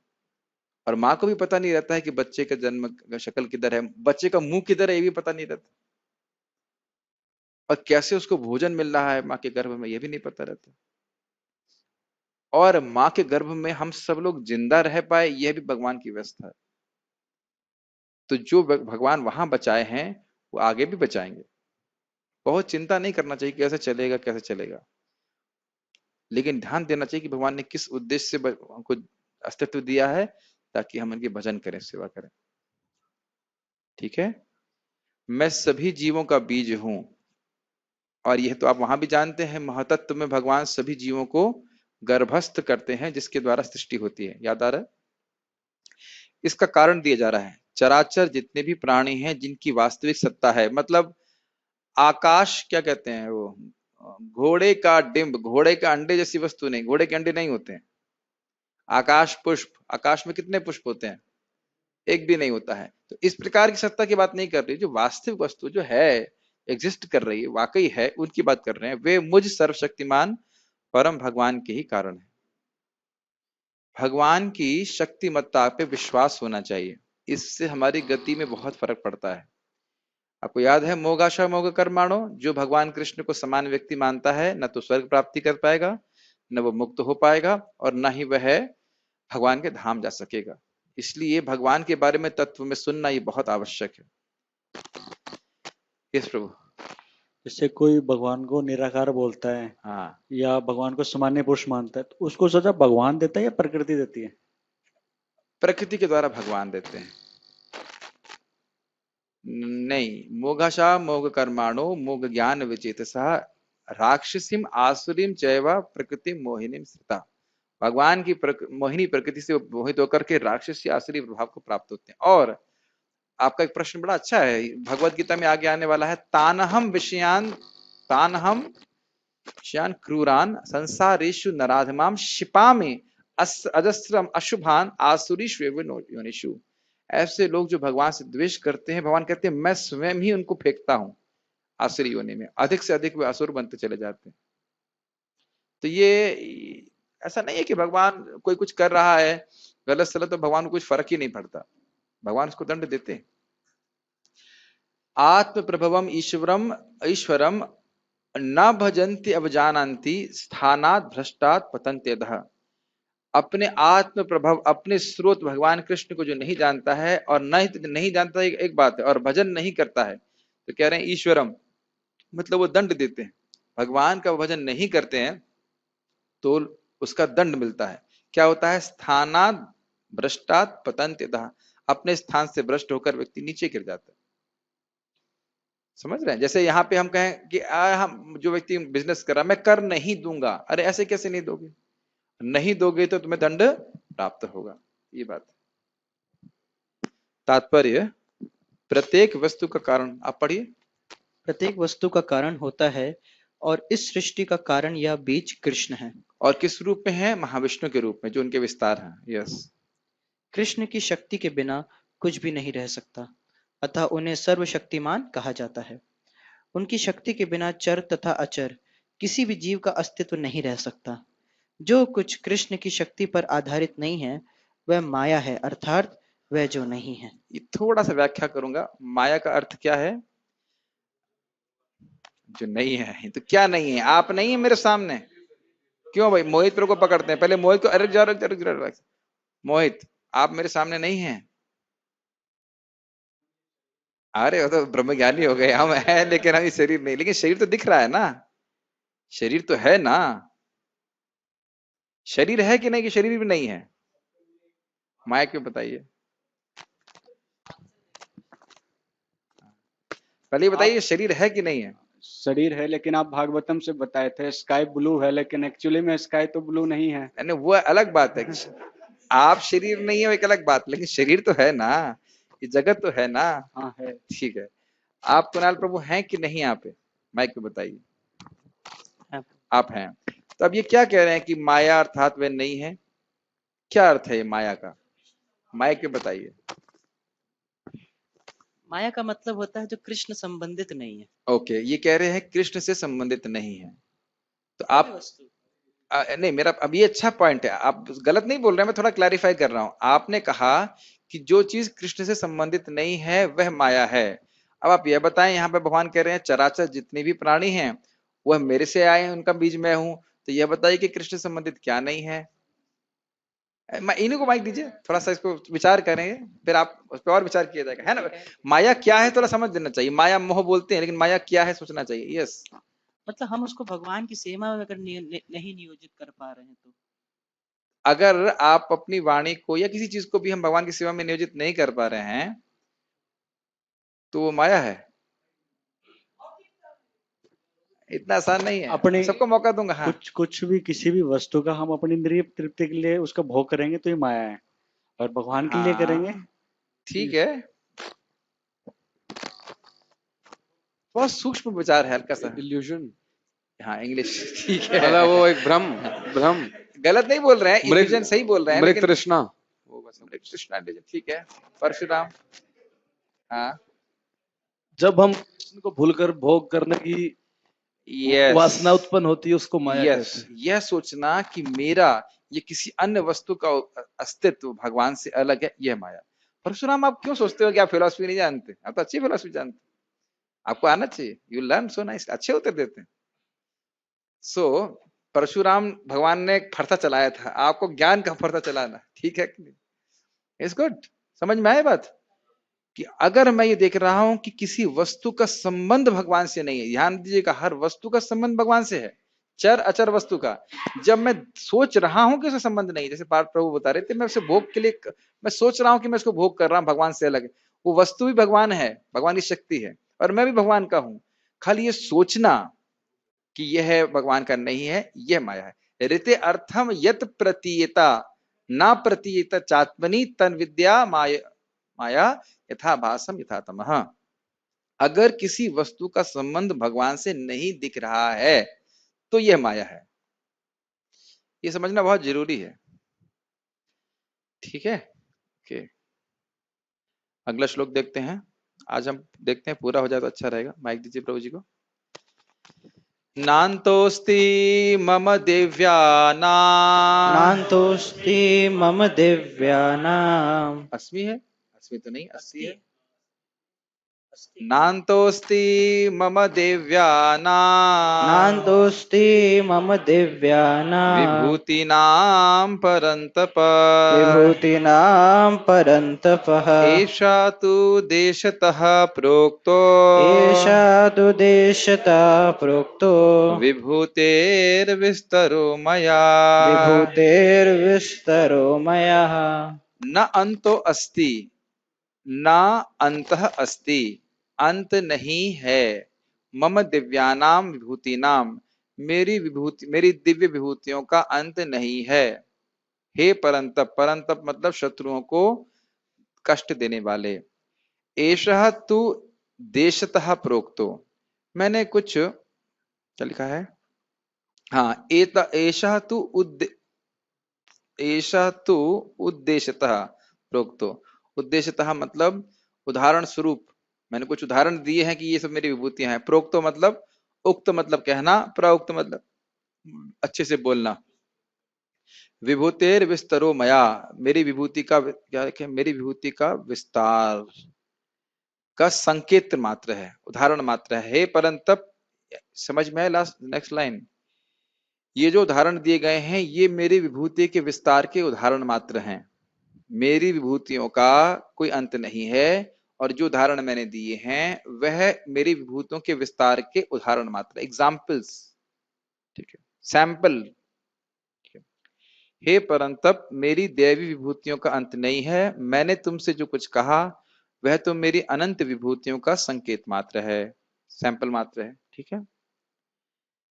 और माँ को भी पता नहीं रहता है कि बच्चे का जन्म का शक्ल किधर है, बच्चे का मुंह किधर है, ये भी पता नहीं रहता, और कैसे उसको भोजन मिल रहा है माँ के गर्भ में, ये भी नहीं पता रहता। और माँ के गर्भ में हम सब लोग जिंदा रह पाए, यह भी भगवान की व्यवस्था है। तो जो भगवान वहां बचाए हैं वो आगे भी बचाएंगे। बहुत चिंता नहीं करना चाहिए कैसे चलेगा कैसे चलेगा, लेकिन ध्यान देना चाहिए कि भगवान ने किस उद्देश्य से हमको अस्तित्व दिया है, ताकि हम उनकी भजन करें, सेवा करें। ठीक है। मैं सभी जीवों का बीज हूं, और यह तो आप वहां भी जानते हैं, महतत्व में भगवान सभी जीवों को गर्भस्थ करते हैं जिसके द्वारा सृष्टि होती है। याद आ रहा है? इसका कारण दिया जा रहा है, चराचर जितने भी प्राणी हैं जिनकी वास्तविक सत्ता है, मतलब आकाश क्या कहते हैं वो, घोड़े का डिंब, घोड़े का अंडे जैसी वस्तु नहीं, घोड़े के अंडे नहीं होते हैं। आकाश पुष्प, आकाश में कितने पुष्प होते हैं, एक भी नहीं होता है। तो इस प्रकार की सत्ता की बात नहीं कर रही, जो वास्तविक वस्तु जो है, एग्जिस्ट कर रही है, वाकई है, उनकी बात कर रहे हैं। वे मुझ सर्वशक्तिमान परम भगवान के ही कारण है। भगवान की शक्तिमत्ता पे विश्वास होना चाहिए, इससे हमारी गति में बहुत फर्क पड़ता है। आपको याद है मोगाशा मोग कर्माणो, जो भगवान कृष्ण को समान व्यक्ति मानता है न तो स्वर्ग प्राप्ति कर पाएगा, न वो मुक्त हो पाएगा, और न ही वह भगवान के धाम जा सकेगा। इसलिए भगवान के बारे में तत्व में सुनना ये बहुत आवश्यक है। यस प्रभु। जैसे कोई भगवान को निराकार बोलता है हाँ, या भगवान को सामान्य पुरुष मानता है, तो उसको सजा भगवान देता है या प्रकृति देती है? प्रकृति के द्वारा भगवान देते हैं। नहीं, मोघाशा मोघ कर्माणो मोघ ज्ञान विचेतसा राक्षसीम आसुरीम चैवा प्रकृति मोहिनीम स्थिता। भगवान की मोहिनी प्रकृति से मोहित होकर के राक्षसी आसुरी प्रभाव को प्राप्त होते हैं। और आपका एक प्रश्न बड़ा अच्छा है, भगवत गीता में आगे आने वाला है, तानहम विषयान क्रूरान संसारेषु नराधमाम शिपामि अजस्रम अशुभान आसुरीषु योनिषु। ऐसे लोग जो भगवान से द्वेष करते हैं, भगवान कहते हैं मैं स्वयं ही उनको फेंकता हूं आसुरी योनि में, अधिक से अधिक वे असुर बनते चले जाते हैं। तो ये ऐसा नहीं है कि भगवान कोई कुछ कर रहा है गलत सलत तो भगवान को कुछ फर्क ही नहीं पड़ता, भगवान उसको दंड देते हैं। आत्म प्रभवम ईश्वरम न भजन्ति अवजानन्ति स्थानात् भ्रष्टात् पतन्त्यधः। अपने आत्म प्रभव, अपने स्रोत भगवान कृष्ण को जो नहीं जानता है, और नहीं जानता है एक बात है, और भजन नहीं करता है, तो कह रहे हैं ईश्वरम, मतलब वो दंड देते हैं। भगवान का भजन नहीं करते हैं तो उसका दंड मिलता है। क्या होता है, स्थानात् भ्रष्टात् पतन्त्यधः, अपने स्थान से भ्रष्ट होकर व्यक्ति नीचे गिर जाता है। समझ रहे हैं? जैसे यहाँ पे हम कहें कि हम जो व्यक्ति बिजनेस कर रहा है, मैं कर नहीं दूंगा, अरे ऐसे कैसे नहीं दोगे, नहीं दोगे तो तुम्हें दंड प्राप्त होगा, ये बात। तात्पर्य, प्रत्येक वस्तु का कारण, आप पढ़िए। प्रत्येक वस्तु का कारण होता है, और इस सृष्टि का कारण यह बीज कृष्ण है। और किस रूप में है, महाविष्णु के रूप में, जो उनके विस्तार हैं। यस। कृष्ण की शक्ति के बिना कुछ भी नहीं रह सकता, अतः उन्हें सर्वशक्तिमान कहा जाता है। उनकी शक्ति के बिना चर तथा अचर किसी भी जीव का अस्तित्व नहीं रह सकता। जो कुछ कृष्ण की शक्ति पर आधारित नहीं है वह माया है, अर्थात वह जो नहीं है। ये थोड़ा सा व्याख्या करूंगा, माया का अर्थ क्या है, जो नहीं है। तो क्या नहीं है, आप नहीं है मेरे सामने, क्यों भाई मोहित पर को पकड़ते हैं, पहले मोहित को अरे जा मोहित आप मेरे सामने नहीं है। अरे वो तो ब्रह्मज्ञानी हो गए हम, है लेकिन हम शरीर नहीं, लेकिन शरीर तो दिख रहा है ना, शरीर तो है ना, शरीर है कि नहीं, कि शरीर भी नहीं है। माया क्यों, बताइए पहले बताइए, शरीर है कि नहीं है। शरीर है, लेकिन आप भागवतम से बताए थे स्काई ब्लू है, लेकिन एक्चुअली में स्काई तो ब्लू नहीं है। नहीं वो अलग बात है, आप शरीर नहीं है वो एक अलग बात, लेकिन शरीर तो है ना, ये जगत तो है ना। हाँ है। ठीक है, आप कुणाल प्रभु हैं कि नहीं यहाँ पे, माइक पे बताइए। आप हैं। तो अब ये क्या कह रहे हैं कि माया अर्थात वह नहीं है, क्या अर्थ है ये माया का, माइक पे बताइए। माया का मतलब होता है जो कृष्ण संबंधित नहीं है। ओके, ये कह रहे हैं कृष्ण से संबंधित नहीं है। तो आप नहीं, मेरा अब ये अच्छा पॉइंट है, आप गलत नहीं बोल रहे हैं, मैं थोड़ा क्लैरिफाई कर रहा हूं। आपने कहा कि जो चीज कृष्ण से संबंधित नहीं है वह माया है। अब आप यह बताएं, यहाँ पे भगवान कह रहे हैं चराचर जितने भी प्राणी हैं वह मेरे से आए हैं, उनका बीज मैं हूं। तो यह बताइए कि कृष्ण से संबंधित क्या नहीं है। इन्हीं को माइक दीजिए, थोड़ा सा इसको विचार करेंगे, फिर आप उस पर और विचार किया जाएगा, है ना। माया क्या है थोड़ा समझ देना चाहिए, माया मोह बोलते हैं, लेकिन माया क्या है सोचना चाहिए। यस, मतलब हम उसको भगवान की सेवा में अगर नहीं नियोजित कर पा रहे हैं तो, अगर आप अपनी वाणी को या किसी चीज को भी हम भगवान की सेवा में नियोजित नहीं कर पा रहे हैं तो वो माया है। इतना आसान नहीं है, अपने सबको मौका दूंगा। हाँ, कुछ भी किसी भी वस्तु का हम अपनी इंद्रिय तृप्ति के लिए उसका भोग करेंगे तो ये माया है। और भगवान के लिए हाँ, करेंगे? ठीक है, बहुत सूक्ष्म विचार है, हल्का सा। इल्यूजन, हाँ, इंग्लिश ठीक है। मतलब वो एक भ्रम, भ्रम, गलत नहीं बोल रहे हैं, मृग इल्यूजन सही बोल रहे हैं, मृग लेकिन तृष्णा। वो बस कृष्णा illusion, ठीक है। परशुराम, हाँ, जब हम कृष्ण को भूलकर भोग करने की यस, वासना उत्पन्न होती है उसको माया यस, कहते हैं। यह सोचना कि मेरा ये किसी अन्य वस्तु का अस्तित्व भगवान से अलग है, यह माया। परशुराम, आप क्यों सोचते हो कि आप फिलोसफी नहीं जानते? आप तो अच्छी फिलोसफी जानते, आपको आना चाहिए। यू लर्न सो नाइस, अच्छे उत्तर देते हैं। सो परशुराम भगवान ने एक फरसा चलाया था, आपको ज्ञान का फरसा चलाना, ठीक है कि नहीं? इट्स गुड, समझ में आए बात? कि अगर मैं ये देख रहा हूं कि किसी वस्तु का संबंध भगवान से नहीं है, ध्यान दीजिएगा, हर वस्तु का संबंध भगवान से है, चर अचर वस्तु का। जब मैं सोच रहा हूं कि उसका संबंध नहीं, जैसे पार्थ प्रभु बता रहे थे, मैं उसे भोग के लिए मैं सोच रहा हूं कि मैं इसको भोग कर रहा हूं, भगवान से अलग है। वो वस्तु भी भगवान है, भगवान की शक्ति है, और मैं भी भगवान का हूं। खाली ये सोचना कि यह भगवान का नहीं है, यह माया है। ऋते अर्थम यत प्रतीयता ना प्रतीयत चात्मनि तन विद्या माया यथा भासम यथा तमः। अगर किसी वस्तु का संबंध भगवान से नहीं दिख रहा है तो यह माया है। ये समझना बहुत जरूरी है, ठीक है? ओके, अगला श्लोक देखते हैं। आज हम देखते हैं, पूरा हो जाए तो अच्छा रहेगा। माइक दीजिए प्रभु जी को। नान्तोस्ति मम दिव्यानां, नान्तोऽस्ति मम दिव्यानाम् अस्मि है, अस्मि तो नहीं, अस्ति है। नान्तोस्ति मम दिव्यानां, नान्तोऽस्ति मम दिव्यानाम् विभूतीनां परन्तप, विभूतीनां परन्तपः एषा तु देशतः प्रोक्तो, एषा तु देशतः प्रोक्तो विभूतेर्विस्तरो मया, विभूतेर्विस्तरो मया। न अंतो अस्ति न अंतः अस्ति, अंत नहीं है। मम दिव्यानाम विभूतिनाम, मेरी विभूति, मेरी दिव्य विभूतियों का अंत नहीं है। हे परंतप, परंतप मतलब शत्रुओं को कष्ट देने वाले। एषः तु देशतः प्रोक्तो, मैंने कुछ क्या लिखा है, हाँ, एषः तु एषः तु उद्देश्यतः प्रोक्तो। उद्देश्यतः मतलब उदाहरण स्वरूप, मैंने कुछ उदाहरण दिए हैं कि ये सब मेरी विभूतियां हैं। प्रोक्तो मतलब उक्त मतलब कहना, प्रउक्त मतलब अच्छे से बोलना। विभूतेर विस्तरो मया, मेरी विभूति का क्या लिखे, मेरी विभूति का विस्तार का संकेत मात्र है, उदाहरण मात्र है। हे परंतप, समझ में है लास्ट नेक्स्ट लाइन? ये जो उदाहरण दिए गए हैं ये मेरी विभूति के विस्तार के उदाहरण मात्र हैं। मेरी विभूतियों का कोई अंत नहीं है, और जो उदाहरण मैंने दिए हैं वह मेरी विभूतियों के विस्तार के उदाहरण मात्र, एग्जाम्पल्स, ठीक है, सैंपल। हे परंतप, मेरी दैवी विभूतियों का अंत नहीं है। मैंने तुमसे जो कुछ कहा वह तो मेरी अनंत विभूतियों का संकेत मात्र है, सैंपल मात्र है, ठीक है।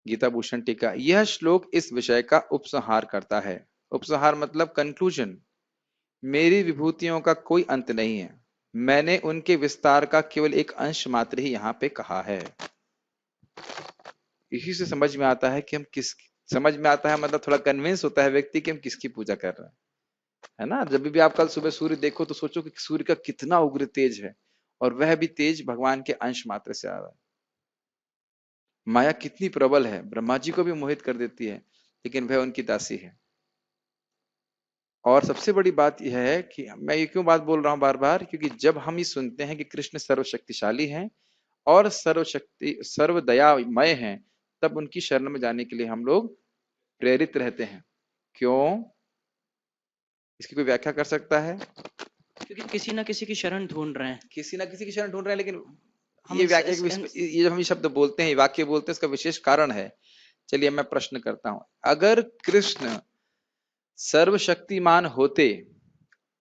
गीता भूषण टीका, यह श्लोक इस विषय का उपसंहार करता है। उपसंहार मतलब कंक्लूजन। मेरी विभूतियों का कोई अंत नहीं है, मैंने उनके विस्तार का केवल एक अंश मात्र ही यहाँ पे कहा है। इसी से समझ में आता है कि हम किस, समझ में आता है मतलब थोड़ा कन्विंस होता है व्यक्ति कि हम किसकी पूजा कर रहे हैं, है ना। जब भी आप कल सुबह सूर्य देखो तो सोचो कि सूर्य का कितना उग्र तेज है, और वह भी तेज भगवान के अंश मात्र से आ रहा है। माया कितनी प्रबल है, ब्रह्मा जी को भी मोहित कर देती है, लेकिन वह उनकी दासी है। और सबसे बड़ी बात यह है कि मैं ये क्यों बात बोल रहा हूं बार बार, क्योंकि जब हम ये सुनते हैं कि कृष्ण सर्वशक्तिशाली हैं और सर्वदयामय हैं, तब उनकी शरण में जाने के लिए हम लोग प्रेरित रहते हैं। क्यों? इसकी कोई व्याख्या कर सकता है? क्योंकि किसी ना किसी की शरण ढूंढ रहे हैं। किसी ना किसी की शरण ढूंढ रहे हैं, लेकिन हम ये इस- ये जब हम ये शब्द बोलते हैं, वाक्य बोलते हैं, इसका विशेष कारण है। चलिए मैं प्रश्न करता हूं, अगर कृष्ण सर्वशक्तिमान होते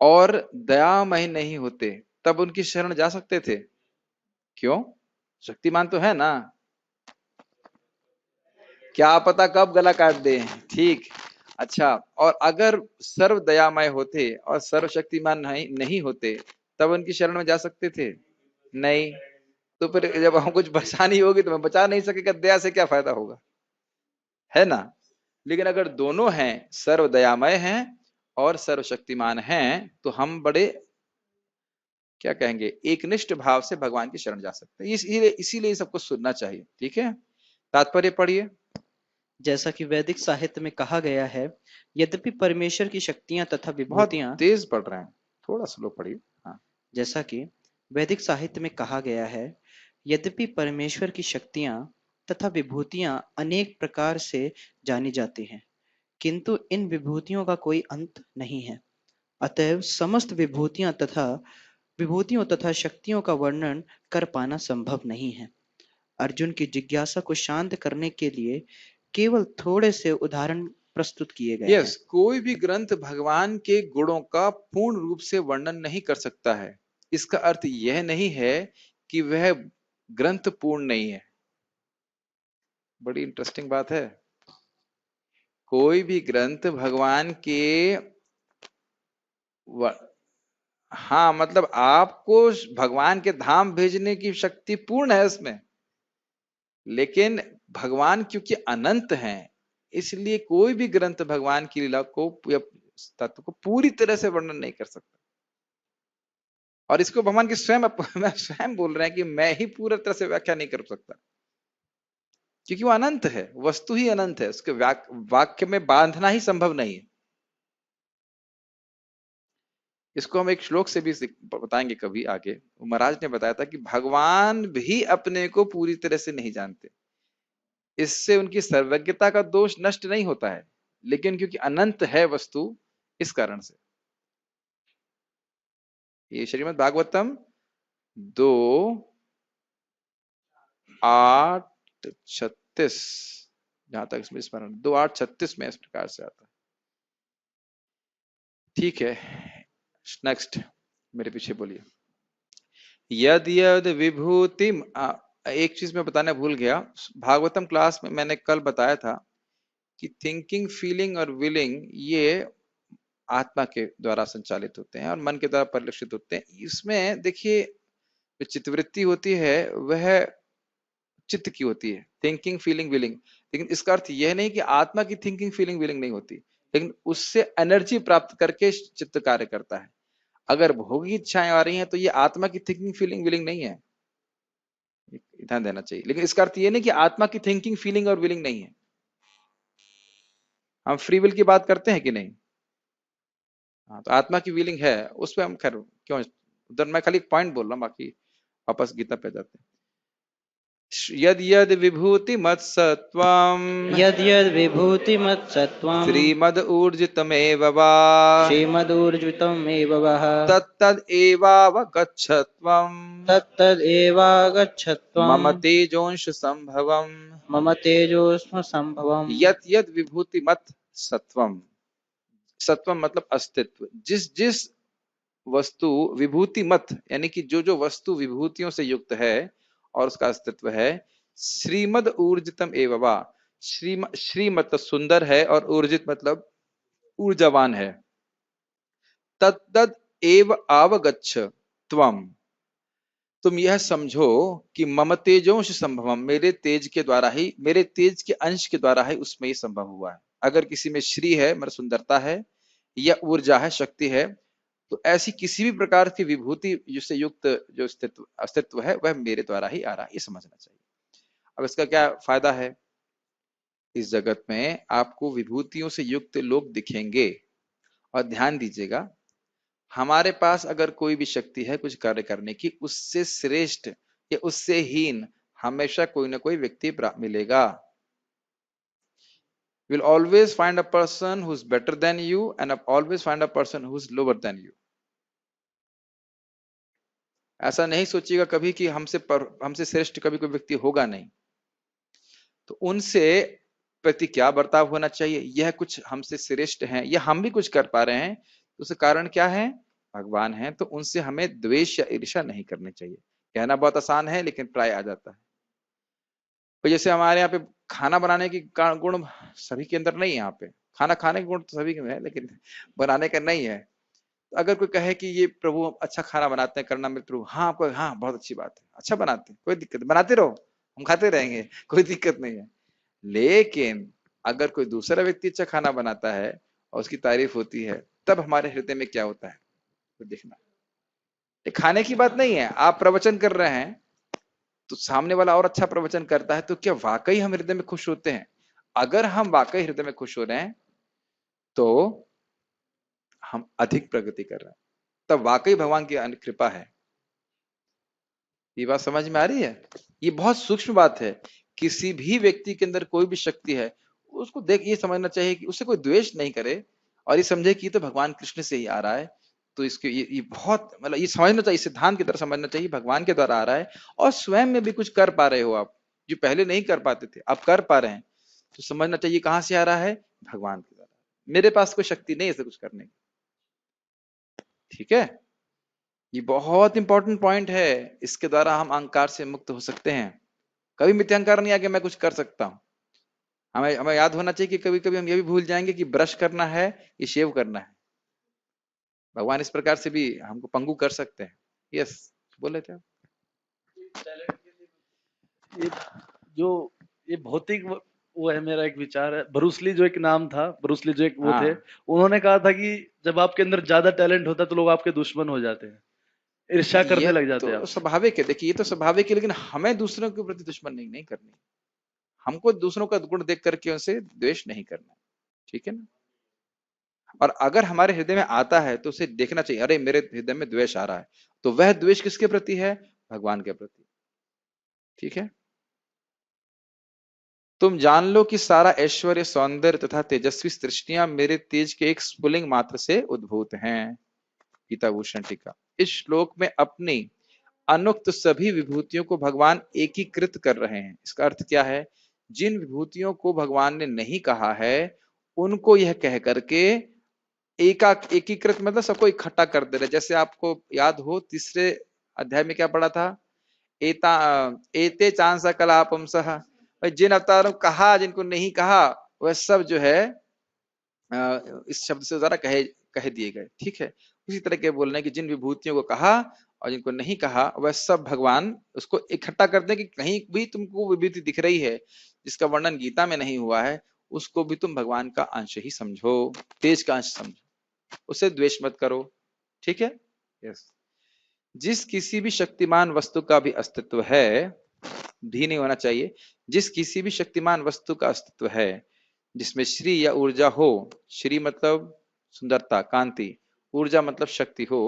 और दयामय नहीं होते तब उनकी शरण जा सकते थे? क्यों? शक्तिमान तो है ना, क्या पता कब गला काट दे, ठीक। अच्छा, और अगर सर्व दयामय होते और सर्वशक्तिमान नहीं होते तब उनकी शरण में जा सकते थे? नहीं। तो फिर जब हम कुछ परेशानी होगी तो मैं बचा नहीं सकेगा, दया से क्या फायदा होगा, है ना? लेकिन अगर दोनों हैं, सर्व दयामय हैं और सर्वशक्तिमान हैं, तो हम बड़े क्या कहेंगे, एकनिष्ठ भाव से भगवान की शरण जा सकते हैं। इसीलिए सबको सुनना चाहिए। ठीक है, तात्पर्य पढ़िए। जैसा कि वैदिक साहित्य में कहा गया है, यद्यपि परमेश्वर की शक्तियां तथा बहुत विभूतियां, तेज पढ़ रहे हैं, थोड़ा स्लो पढ़िए। हाँ, जैसा कि वैदिक साहित्य में कहा गया है, यद्यपि परमेश्वर की शक्तियां तथा विभूतियां अनेक प्रकार से जानी जाती हैं, किंतु इन विभूतियों का कोई अंत नहीं है। अतएव समस्त विभूतियों तथा शक्तियों का वर्णन कर पाना संभव नहीं है। अर्जुन की जिज्ञासा को शांत करने के लिए केवल थोड़े से उदाहरण प्रस्तुत किए गए हैं। यस, कोई भी ग्रंथ भगवान के गुणों का पूर्ण रूप से वर्णन नहीं कर सकता है। इसका अर्थ यह नहीं है कि वह ग्रंथ पूर्ण नहीं है। बड़ी इंटरेस्टिंग बात है। कोई भी ग्रंथ भगवान के हाँ, मतलब आपको भगवान के धाम भेजने की शक्ति पूर्ण है उसमें, लेकिन भगवान क्योंकि अनंत हैं, इसलिए कोई भी ग्रंथ भगवान की लीला को या तत्व को पूरी तरह से वर्णन नहीं कर सकता। और इसको भगवान की स्वयं मैं स्वयं बोल रहे हैं कि मैं ही पूरी तरह से व्याख्या नहीं कर सकता, क्योंकि वो अनंत है, वस्तु ही अनंत है, उसके वाक्य में बांधना ही संभव नहीं है। इसको हम एक श्लोक से भी बताएंगे कभी आगे। महाराज ने बताया था कि भगवान भी अपने को पूरी तरह से नहीं जानते, इससे उनकी सर्वज्ञता का दोष नष्ट नहीं होता है, लेकिन क्योंकि अनंत है वस्तु, इस कारण से। ये श्रीमद् भागवतम 2:8:36, जहां तक इसमें स्मरण 2:8:36 में इस प्रकार से आता है। ठीक है, नेक्स्ट, मेरे पीछे बोलिए। यद यद विभूति, एक चीज मैं बताना भूल गया, भागवतम क्लास में मैंने कल बताया था कि थिंकिंग, फीलिंग और विलिंग ये आत्मा के द्वारा संचालित होते हैं और मन के द्वारा परिलक्षित होते हैं। इसमें देखिए, जो चित्तवृत्ति होती है वह चित्त की होती है, थिंकिंग, फीलिंग, विलिंग। लेकिन इसका अर्थ यह नहीं कि आत्मा की थिंकिंग, फीलिंग, विलिंग नहीं होती, लेकिन उससे एनर्जी प्राप्त करके चित्त कार्य करता है। अगर भोगी इच्छाएं आ रही हैं तो ये आत्मा की थिंकिंग, फीलिंग, विलिंग नहीं है, ध्यान देना चाहिए। लेकिन इसका अर्थ ये नहीं कि आत्मा की थिंकिंग, फीलिंग और विलिंग नहीं है। हम फ्री विल की बात करते हैं कि नहीं? हाँ, तो आत्मा की विलिंग है, उस पर हम खैर क्यों, उधर मैं खाली एक पॉइंट बोल रहा हूँ, बाकी वापस गीता पे जाते हैं। यद यद विभूति मत सत्वम यद यद विभूति मत सत्वम श्रीमद ऊर्जितमेव वा श्रीमदूर्जितमेव वः तत्तद एवावगच्छत्वम तत्तदेवागच्छत्वम् मम तेजोंश संभवम मम तेजोस्म संभवम् यत यद विभूति मत सत्वम। सत्वम मतलब अस्तित्व। जिस जिस वस्तु विभूति मत, यानी कि जो जो वस्तु विभूतियों से युक्त है और उसका अस्तित्व है, श्रीमद ऊर्जितम एव वा, श्री मतलब सुंदर है और ऊर्जित मतलब ऊर्जावान है। तत्तद एव आवगच्छ त्वम, तुम यह समझो कि मम तेजोंश संभवम, मेरे तेज के द्वारा ही, मेरे तेज के अंश के द्वारा ही उसमें ये संभव हुआ है। अगर किसी में श्री है, मतलब सुंदरता है, या ऊर्जा है, शक्ति है, तो ऐसी किसी भी प्रकार की विभूति जिससे युक्त जो अस्तित्व है वह मेरे द्वारा ही आ रहा है, ये समझना चाहिए। अब इसका क्या फायदा है? इस जगत में आपको विभूतियों से युक्त लोग दिखेंगे, और ध्यान दीजिएगा, हमारे पास अगर कोई भी शक्ति है कुछ कार्य करने की, उससे श्रेष्ठ या उससे हीन हमेशा कोई ना कोई व्यक्ति मिलेगा। You'll always find a person who's better than you and always find a person who's lower than you. ऐसा नहीं सोचिएगा कभी कि हमसे श्रेष्ठ कभी कोई व्यक्ति होगा नहीं। तो उनसे प्रति क्या बर्ताव होना चाहिए? यह कुछ हमसे श्रेष्ठ हैं या हम भी कुछ कर पा रहे हैं, तो उसका कारण क्या है? भगवान है। तो उनसे हमें द्वेष या ईर्ष्या नहीं करनी चाहिए। कहना बहुत आसान है लेकिन प्राय आ जाता है। तो जैसे हमारे यहाँ पे खाना बनाने की गुण सभी के अंदर नहीं है, यहाँ पे खाना खाने का गुण तो सभी में है, लेकिन बनाने का नहीं है। तो अगर कोई कहे कि ये प्रभु अच्छा खाना बनाते हैं, करना प्रभु, हाँ आपको, हाँ बहुत अच्छी बात है, अच्छा बनाते हैं, कोई दिक्कत नहीं, बनाते रहो, हम खाते रहेंगे, कोई दिक्कत नहीं है। लेकिन अगर कोई दूसरा व्यक्ति अच्छा खाना बनाता है और उसकी तारीफ होती है, तब हमारे हृदय में क्या होता है तो देखना। ये खाने की बात नहीं है, आप प्रवचन कर रहे हैं तो सामने वाला और अच्छा प्रवचन करता है, तो क्या वाकई हम हृदय में खुश होते हैं? अगर हम वाकई हृदय में खुश हो रहे हैं तो हम अधिक प्रगति कर रहे हैं, तब वाकई भगवान की कृपा है। ये बात समझ में आ रही है? ये बहुत सूक्ष्म बात है। किसी भी व्यक्ति के अंदर कोई भी शक्ति है, उसको देख ये समझना चाहिए कि उससे कोई द्वेष नहीं करे, और ये समझे कि ये तो भगवान कृष्ण से ही आ रहा है। तो इसके ये बहुत मतलब ये समझना चाहिए, सिद्धांत की तरह समझना चाहिए, भगवान के द्वारा आ रहा है, और स्वयं में भी कुछ कर पा रहे हो आप, जो पहले नहीं कर पाते थे, आप कर पा रहे हैं। तो समझना चाहिए कहां से आ रहा है, भगवान के द्वारा। मेरे पास कोई शक्ति नहीं है ऐसे कुछ करने की। ठीक है, ये बहुत इंपॉर्टेंट पॉइंट है। इसके द्वारा हम अहंकार से मुक्त हो सकते हैं। कभी मिथ्यांकार नहीं आ कि मैं कुछ कर सकता हूं। हमें हमें याद होना चाहिए कि कभी कभी हम ये भी भूल जाएंगे कि ब्रश करना है कि शेव करना है। भगवान इस प्रकार से भी हमको पंगु कर सकते हैं। यस, बोले थे आप? ये जो ये भौतिक वो है, मेरा एक विचार है। ब्रूसली जो एक नाम था, ब्रूसली जो एक वो हाँ। थे, उन्होंने कहा था कि जब आपके अंदर ज्यादा टैलेंट होता है तो लोग आपके दुश्मन हो जाते हैं, ईर्ष्या करने ये लग जाते हैं तो आपसे। स्वाभाविक है, देखिए ये तो स्वाभाविक है, लेकिन हमें दूसरों के प्रति दुश्मन नहीं करनी। हमको दूसरों का गुण देख करके उनसे द्वेष नहीं करना। ठीक है ना? और अगर हमारे हृदय में आता है तो उसे देखना चाहिए, अरे मेरे हृदय में द्वेष आ रहा है, तो वह द्वेष किसके प्रति है? भगवान के प्रति। ठीक है, तुम जान लो कि सारा ऐश्वर्य, सौंदर्य तथा तेजस्वी सृष्टियां मेरे तेज के एक स्फुलिंग मात्र से उद्भूत हैं। गीता भूषण टीका। इस श्लोक में अपनी अनुक्त सभी विभूतियों को भगवान एकीकृत कर रहे हैं। इसका अर्थ क्या है? जिन विभूतियों को भगवान ने नहीं कहा है, उनको यह कह करके एकीकृत मतलब सबको इकट्ठा कर दे रहे। जैसे आपको याद हो तीसरे अध्याय में क्या पढ़ा था? एता एते चांसा कलापंसः, जिन अवतारों कहा जिनको नहीं कहा वह सब जो है इस शब्द से द्वारा कह दिए गए। ठीक है, उसी तरह के बोलने की जिन विभूतियों को कहा और जिनको नहीं कहा वह सब भगवान उसको इकट्ठा कर दें कि कहीं भी तुमको विभूति दिख रही है जिसका वर्णन गीता में नहीं हुआ है, उसको भी तुम भगवान का अंश ही समझो, तेज का अंश समझो, उसे द्वेष मत करो। ठीक है? यस। जिस किसी भी शक्तिमान वस्तु का भी अस्तित्व है, भी नहीं होना चाहिए, जिस किसी भी शक्तिमान वस्तु का अस्तित्व है जिसमें श्री या ऊर्जा हो, श्री मतलब सुंदरता, कांति, ऊर्जा मतलब शक्ति हो,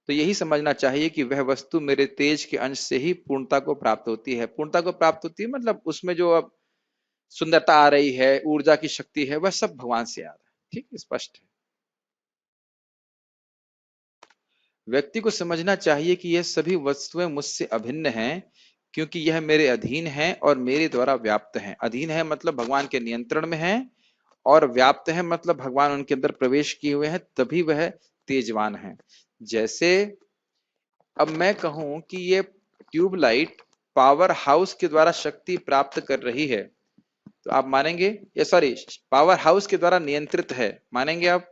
तो यही समझना चाहिए कि वह वस्तु मेरे तेज के अंश से ही पूर्णता को प्राप्त होती है। पूर्णता को प्राप्त होती है मतलब उसमें जो अब सुंदरता आ रही है, ऊर्जा की शक्ति है, वह सब भगवान से आ रहा है। ठीक, स्पष्ट है। व्यक्ति को समझना चाहिए कि यह सभी वस्तुएं मुझसे अभिन्न हैं, क्योंकि यह मेरे अधीन है और मेरे द्वारा व्याप्त है। अधीन है मतलब भगवान के नियंत्रण में है, और व्याप्त है मतलब भगवान उनके अंदर प्रवेश किए हुए हैं, तभी वह तेजवान है। जैसे अब मैं कहूं कि ये ट्यूबलाइट पावर हाउस के द्वारा शक्ति प्राप्त कर रही है, तो आप मानेंगे? या सॉरी, पावर हाउस के द्वारा नियंत्रित है, मानेंगे आप?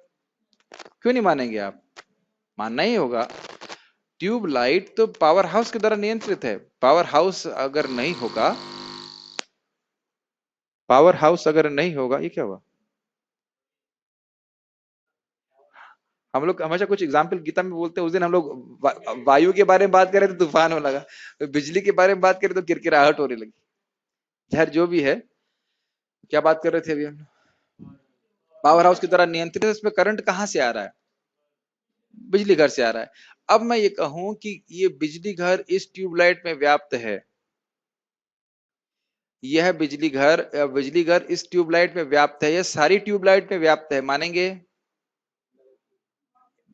क्यों नहीं मानेंगे आप? मानना ही होगा। ट्यूबलाइट तो पावर हाउस के द्वारा नियंत्रित है। पावर हाउस अगर नहीं होगा, पावर हाउस अगर नहीं होगा, ये क्या हुआ? हम लोग हमेशा कुछ एग्जाम्पल गीता में बोलते हैं। उस दिन हम लोग वायु के बारे में बात कर रहे थे, तूफान होने लगा, तो बिजली के बारे में बात करें तो किरकिराहट होने लगी। खैर जो भी है, क्या बात कर रहे थे अभी हम? पावर हाउस की तरह नियंत्रित है, इसमें करंट कहां से आ रहा है? बिजली घर से आ रहा है। अब मैं ये कहूं कि ये बिजली घर इस ट्यूबलाइट में व्याप्त है, यह बिजली घर इस ट्यूबलाइट में व्याप्त है, यह सारी ट्यूबलाइट में व्याप्त है, मानेंगे?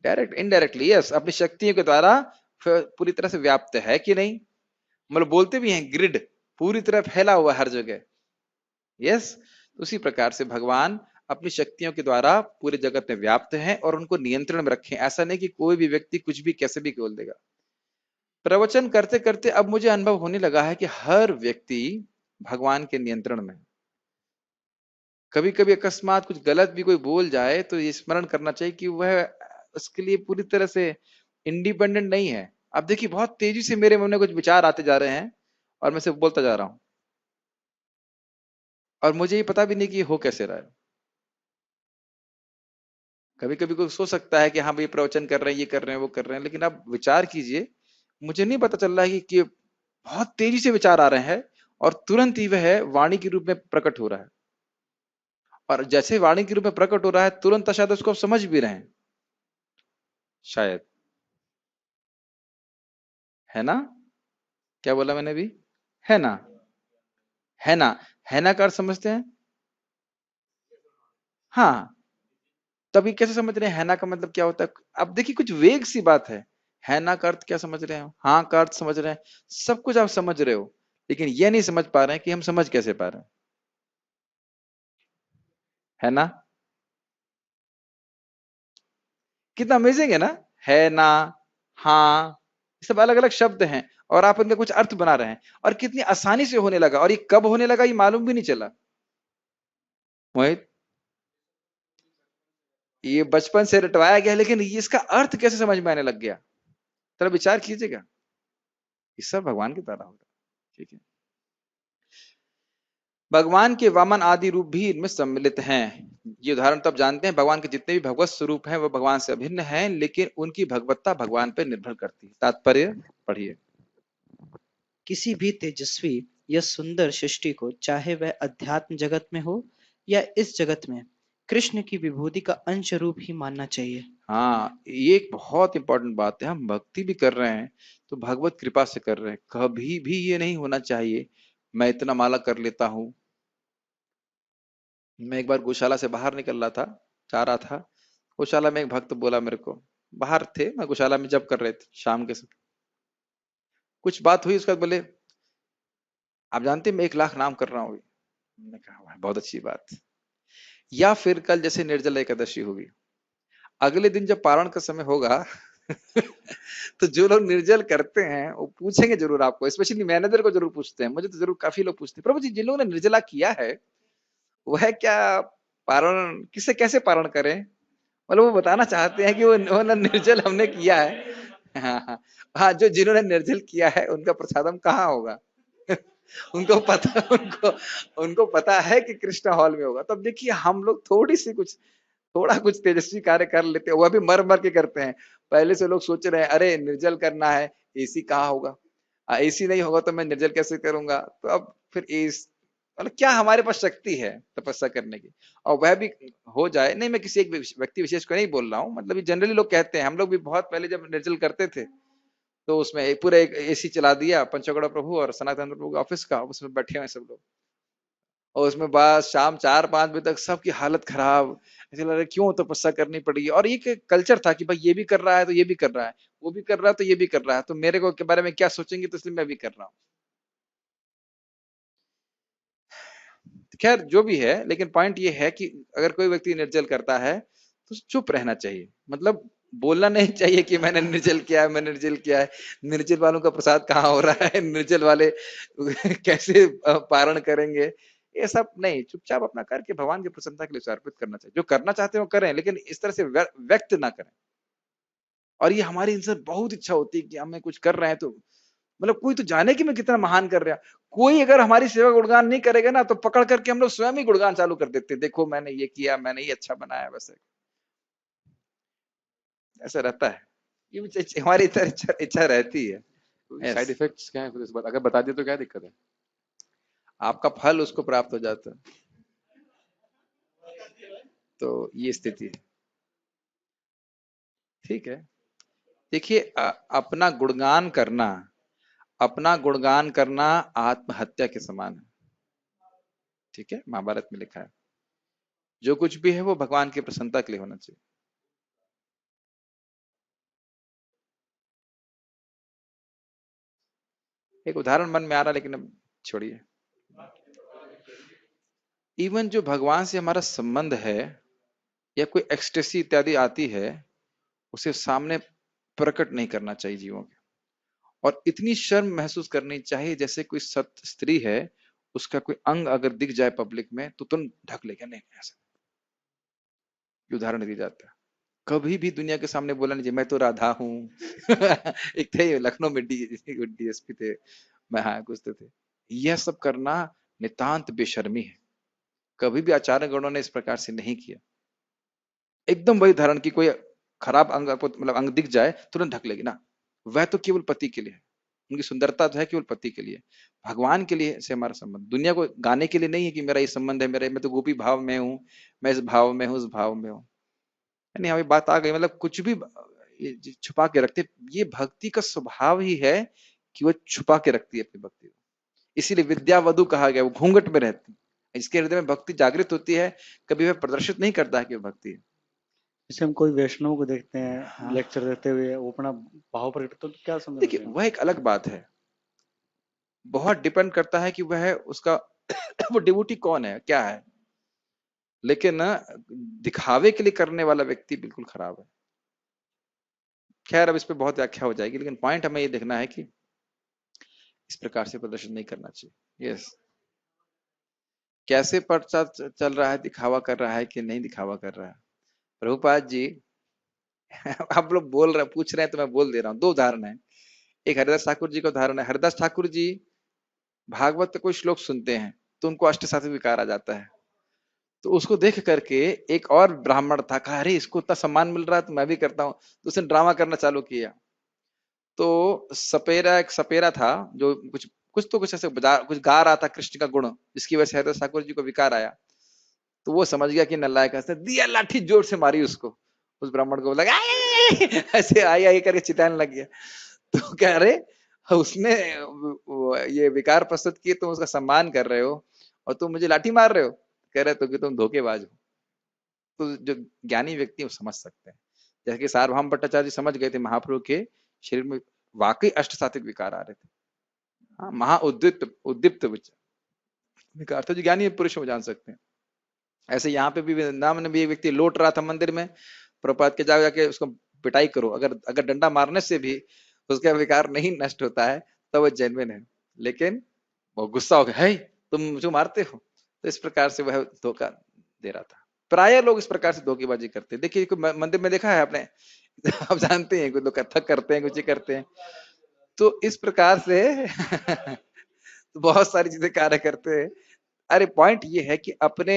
डायरेक्ट इनडायरेक्टली यस, अपनी शक्तियों के द्वारा पूरी तरह से व्याप्त है कि नहीं? मतलब बोलते भी हैं ग्रिड पूरी तरह फैला हुआ हर जगह। यस, उसी प्रकार से भगवान अपनी शक्तियों के द्वारा पूरे जगत में व्याप्त हैं और उनको नियंत्रण में रखें। ऐसा नहीं कि कोई भी व्यक्ति कुछ भी कैसे भी बोल देगा। प्रवचन करते करते अब मुझे अनुभव होने लगा है कि हर व्यक्ति भगवान के नियंत्रण में। कभी कभी अकस्मात कुछ गलत भी कोई बोल जाए तो ये स्मरण करना चाहिए कि वह उसके लिए पूरी तरह से इंडिपेंडेंट नहीं है। अब देखिए बहुत तेजी से मेरे मन में कुछ विचार आते जा रहे हैं और मैं सिर्फ बोलता जा रहा हूं और मुझे ये पता भी नहीं कि ये हो कैसे रहा है। कभी कभी कोई सोच सकता है कि हाँ भाई प्रवचन कर रहे हैं, ये कर रहे हैं, वो कर रहे हैं, लेकिन आप विचार कीजिए, मुझे नहीं पता चल रहा है कि बहुत तेजी से विचार आ रहे हैं और तुरंत ही वह वाणी के रूप में प्रकट हो रहा है। और जैसे वाणी के रूप में प्रकट हो रहा है तुरंत शायद उसको आप समझ भी रहे हैं, शायद, है ना? क्या बोला मैंने भी? है ना? है ना? है ना का अर्थ समझते हैं? हाँ, तभी कैसे समझ रहे हैं है ना का मतलब क्या होता है? अब देखिए कुछ वेग सी बात है ना का अर्थ क्या समझ रहे हो, हाँ का अर्थ समझ रहे हैं, सब कुछ आप समझ रहे हो, लेकिन ये नहीं समझ पा रहे हैं कि हम समझ कैसे पा रहे हैं। है ना? कितना अमेजिंग है ना? है ना, हाँ, ये सब अलग अलग शब्द हैं और आप इनका कुछ अर्थ बना रहे हैं और कितनी आसानी से होने लगा, और ये कब होने लगा ये मालूम भी नहीं चला। मोहित, ये बचपन से रटवाया गया, लेकिन इसका अर्थ कैसे समझ में आने लग गया? थोड़ा विचार कीजिएगा, ये सब भगवान की तरह होगा। ठीक है, भगवान के वामन आदि रूप भी इनमें सम्मिलित हैं। ये उदाहरण तो आप जानते हैं, भगवान के जितने भी भगवत स्वरूप हैं वो भगवान से अभिन्न हैं, लेकिन उनकी भगवत्ता भगवान पर निर्भर करती है। तात्पर्य पढ़िए। किसी भी तेजस्वी या सुंदर सृष्टि को, चाहे वह अध्यात्म जगत में हो या इस जगत में, कृष्ण की विभूति का अंश रूप ही मानना चाहिए। हाँ, ये एक बहुत इंपॉर्टेंट बात है। हम भक्ति भी कर रहे हैं तो भगवत कृपा से कर रहे हैं, कभी भी ये नहीं होना चाहिए मैं इतना माला कर लेता हूं। मैं एक बार गौशाला से बाहर निकल रहा था, जा रहा था, गौशाला में एक भक्त बोला मेरे को, बाहर थे, मैं गौशाला में जब कर रहे थे शाम के समय, कुछ बात हुई, उसके बाद बोले आप जानते हैं मैं 1 लाख नाम कर रहा हूँ। मैंने कहा "वाह, बहुत अच्छी बात। या फिर कल जैसे निर्जल एकादशी होगी, अगले दिन जब पारण का समय होगा तो जो लोग निर्जल करते हैं वो पूछेंगे जरूर आपको, स्पेशली मैनेजर को जरूर पूछते हैं, मुझे तो जरूर काफी लोग पूछते हैं, प्रभु जी जिन लोगों ने निर्जला किया है वह क्या पारण, किसे कैसे पारण करें? मतलब वो बताना चाहते हैं कि वो निर्जल हमने किया है। हाँ हाँ हाँ, जो जिन्होंने निर्जल किया है उनका प्रसादम कहाँ होगा? उनको पता है कि कृष्णा हॉल में होगा। तब देखिए हम लोग थोड़ा कुछ तेजस्वी कार्य कर लेते हैं, वह भी मर मर के करते हैं। पहले से लोग सोच रहे हैं अरे निर्जल करना है, एसी कहाँ होगा, एसी नहीं होगा तो मैं निर्जल कैसे करूंगा? तो अब फिर एस मतलब क्या हमारे पास शक्ति है तपस्या करने की, और वह भी हो जाए। नहीं, मैं किसी एक व्यक्ति विशेष को नहीं बोल रहा हूँ, मतलब जनरली लोग कहते हैं। हम लोग भी बहुत पहले जब निर्जल करते थे तो उसमें पूरा एक एसी चला दिया, पंचगौड़ा प्रभु और सनातन प्रभु ऑफिस का, उसमें बैठे हुए सब लोग, और उसमें बस शाम 4-5 बजे तक सबकी हालत खराब, ऐसे लग रहा है क्यों तपस्या करनी पड़ी। और ये कल्चर था कि भाई ये भी कर रहा है तो ये भी कर रहा है, वो भी कर रहा है तो ये भी कर रहा है, तो मेरे को के बारे में क्या सोचेंगे, तो इसलिए मैं भी कर रहा हूँ। खैर जो भी है, लेकिन पॉइंट ये है कि अगर कोई व्यक्ति निर्जल करता है तो चुप रहना चाहिए, मतलब बोलना नहीं चाहिए कि मैंने निर्जल किया है, मैंने निर्जल किया है, निर्जल वालों का प्रसाद कहाँ हो रहा है, निर्जल वाले कैसे पारण करेंगे, ये सब नहीं, चुपचाप अपना करके भगवान की प्रसन्नता के लिए उसे अर्पित करना चाहिए। जो करना चाहते हैं वो करें, लेकिन इस तरह से व्यक्त ना करें। और ये हमारी इनसे बहुत इच्छा होती है कि हमें कुछ कर रहे हैं तो मतलब कोई तो जाने कि मैं कितना महान कर रहा। कोई अगर हमारी सेवा गुणगान नहीं करेगा ना तो पकड़ करके हम लोग स्वयं ही गुणगान चालू कर देते हैं, देखो मैंने ये किया, मैंने ये अच्छा बनाया, वैसे ऐसा रहता है। ये हमारी इच्छा रहती है। साइड इफेक्ट्स क्या है फिर इस बात, अगर बता दिए तो क्या दिक्कत है? आपका फल उसको प्राप्त हो जाता है, तो ये स्थिति है। ठीक है, देखिए अपना गुणगान करना आत्महत्या के समान है। ठीक है, महाभारत में लिखा है जो कुछ भी है वो भगवान की प्रसन्नता के लिए होना चाहिए। एक उदाहरण मन में आ रहा लेकिन अब छोड़िए। इवन जो भगवान से हमारा संबंध है या कोई एक्सटेसी इत्यादि आती है, उसे सामने प्रकट नहीं करना चाहिए जीवों के, और इतनी शर्म महसूस करनी चाहिए जैसे कोई सत स्त्री है उसका कोई अंग अगर दिख जाए पब्लिक में तो तुरंत ढक लेगा, नहीं ऐसा। ये उदाहरण दिया जाता है। कभी भी दुनिया के सामने बोला नहीं मैं तो राधा हूँ। एक थे लखनऊ में डीएसपी थे, मैं हाँ कुछ तो थे। यह सब करना नितांत बेशर्मी है। कभी भी आचार्य गणों ने इस प्रकार से नहीं किया। एकदम वही धारण की कोई खराब अंग मतलब अंग दिख जाए तुरंत ढक लेगी ना, वह तो केवल पति के लिए है। उनकी सुंदरता जो है केवल पति के लिए, भगवान के लिए से हमारा संबंध, दुनिया को गाने के लिए नहीं है कि मेरा ये संबंध है, मेरा मैं तो गोपी भाव में हूँ, मैं इस भाव में हूँ उस भाव में हूँ। नहीं हमें बात आ गई, मतलब कुछ भी ये छुपा के रखते, ये भक्ति का स्वभाव ही है कि वो छुपा के रखती है अपनी भक्ति को। इसीलिए विद्यावधु कहा गया, वो घूंघट में रहती है। इसके हृदय में भक्ति जागृत होती है, कभी वह प्रदर्शित नहीं करता है कि वो भक्ति है। जैसे हम कोई वैष्णव को देखते हैं हाँ। लेक्चर देते हुए वो अपना भाव प्रकट, तो क्या समझ देखिए वह एक अलग बात है, बहुत डिपेंड करता है कि वह उसका वो डिवोटी कौन है क्या है। लेकिन दिखावे के लिए करने वाला व्यक्ति बिल्कुल खराब है। खैर अब इस पे बहुत व्याख्या हो जाएगी, लेकिन पॉइंट हमें ये देखना है कि इस प्रकार से प्रदर्शन नहीं करना चाहिए। यस, कैसे पर्चा चल रहा है, दिखावा कर रहा है कि नहीं दिखावा कर रहा है। प्रभुपाद जी आप लोग बोल रहे पूछ रहे हैं तो मैं बोल दे रहा हूँ। दो उदाहरण है, एक हरिदास ठाकुर जी का उदाहरण है। हरिदास ठाकुर जी भागवत का कोई श्लोक सुनते हैं तो उनको अष्ट सात्विक विकार आ जाता है। तो उसको देख करके एक और ब्राह्मण था, कहा अरे इसको इतना सम्मान मिल रहा है तो मैं भी करता हूँ, तो उसने ड्रामा करना चालू किया। तो सपेरा, एक सपेरा था जो कुछ ऐसे कुछ गा रहा था कृष्ण का गुण, जिसकी वजह से हरिदास ठाकुर जी को विकार आया। तो वो समझ गया कि नलायक है, दिया लाठी जोर से मारी उसको, उस ब्राह्मण को लगा ऐसे आई आई करके चिल्लाने लग गया। तो कह रहे उसने ये विकार प्रस्तुत किए, तुम उसका सम्मान कर रहे हो और तुम मुझे लाठी मार रहे हो। कह रहे तो कि तुम धोखेबाज हो। तो जो ज्ञानी व्यक्ति वो समझ सकते हैं, जैसे कि सार्वभौम भट्टाचार्य जी समझ गए थे महाप्रभु के शरीर में वाकई अष्ट सात्विक विकार आ रहे थे। हाँ, महा उद्दीप्त विकार था, जो ज्ञानी पुरुष वो जान सकते हैं। ऐसे यहाँ पे भी वृंदावन में भी एक व्यक्ति लौट रहा था मंदिर में, प्रपात के जाके उसको पिटाई करो, अगर डंडा मारने से भी उसका विकार नहीं नष्ट होता है तो वो जेन्युइन है। लेकिन वो गुस्सा हो गया, है तुम मुझे मारते हो, तो इस प्रकार से वह धोखा दे रहा था। प्राय लोग इस प्रकार से धोखेबाजी करते हैं। देखिए मंदिर में देखा है आपने आप जानते हैं, कुछ लोग कथक करते हैं, कुछ करते हैं, तो इस प्रकार से तो बहुत सारी चीजें कार्य करते हैं। अरे पॉइंट ये है कि अपने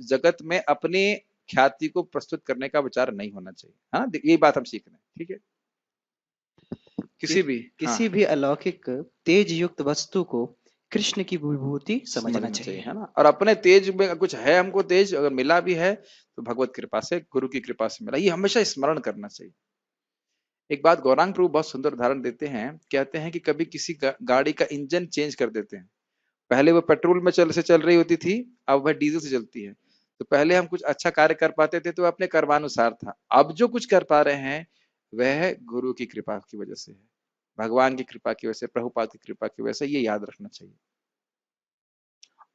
जगत में अपनी ख्याति को प्रस्तुत करने का विचार नहीं होना चाहिए। हाँ, यही बात हम सीख रहे हैं, ठीक है। किसी भी अलौकिक तेज युक्त वस्तु को कृष्ण की विभूति समझना चाहिए, है ना। और अपने तेज में कुछ है, हमको तेज अगर मिला भी है तो भगवत कृपा से, गुरु की कृपा से मिला, ये हमेशा स्मरण करना चाहिए। एक बात गौरांग प्रभु बहुत सुंदर उदाहरण देते हैं, कहते हैं कि कभी किसी गाड़ी का इंजन चेंज कर देते हैं। पहले वो पेट्रोल में चल रही होती थी, अब वह डीजल से चलती है। तो पहले हम कुछ अच्छा कार्य कर पाते थे तो अपने कर्मानुसार था, अब जो कुछ कर पा रहे हैं वह गुरु की कृपा की वजह से है, भगवान की कृपा की वजह से, प्रभुपाद की कृपा की वजह से। ये याद रखना चाहिए।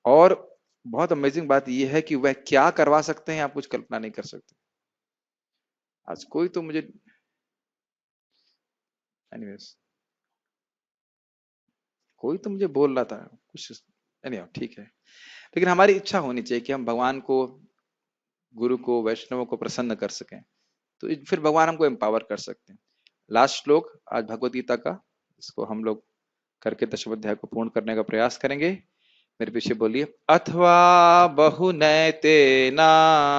और बहुत अमेजिंग बात यह है कि वह क्या करवा सकते हैं आप कुछ कल्पना नहीं कर सकते। आज कोई तो मुझे एनीवेज कोई तो मुझे बोल रहा था कुछ, ठीक है। लेकिन हमारी इच्छा होनी चाहिए कि हम भगवान को, गुरु को, वैष्णव को प्रसन्न कर सकें, तो फिर भगवान हमको एम्पावर कर सकते हैं। लास्ट श्लोक आज भगवत गीता का, इसको हम लोग करके दशम अध्याय को पूर्ण करने का प्रयास करेंगे। मेरे पीछे बोलिए, अथवा बहुनैतेना,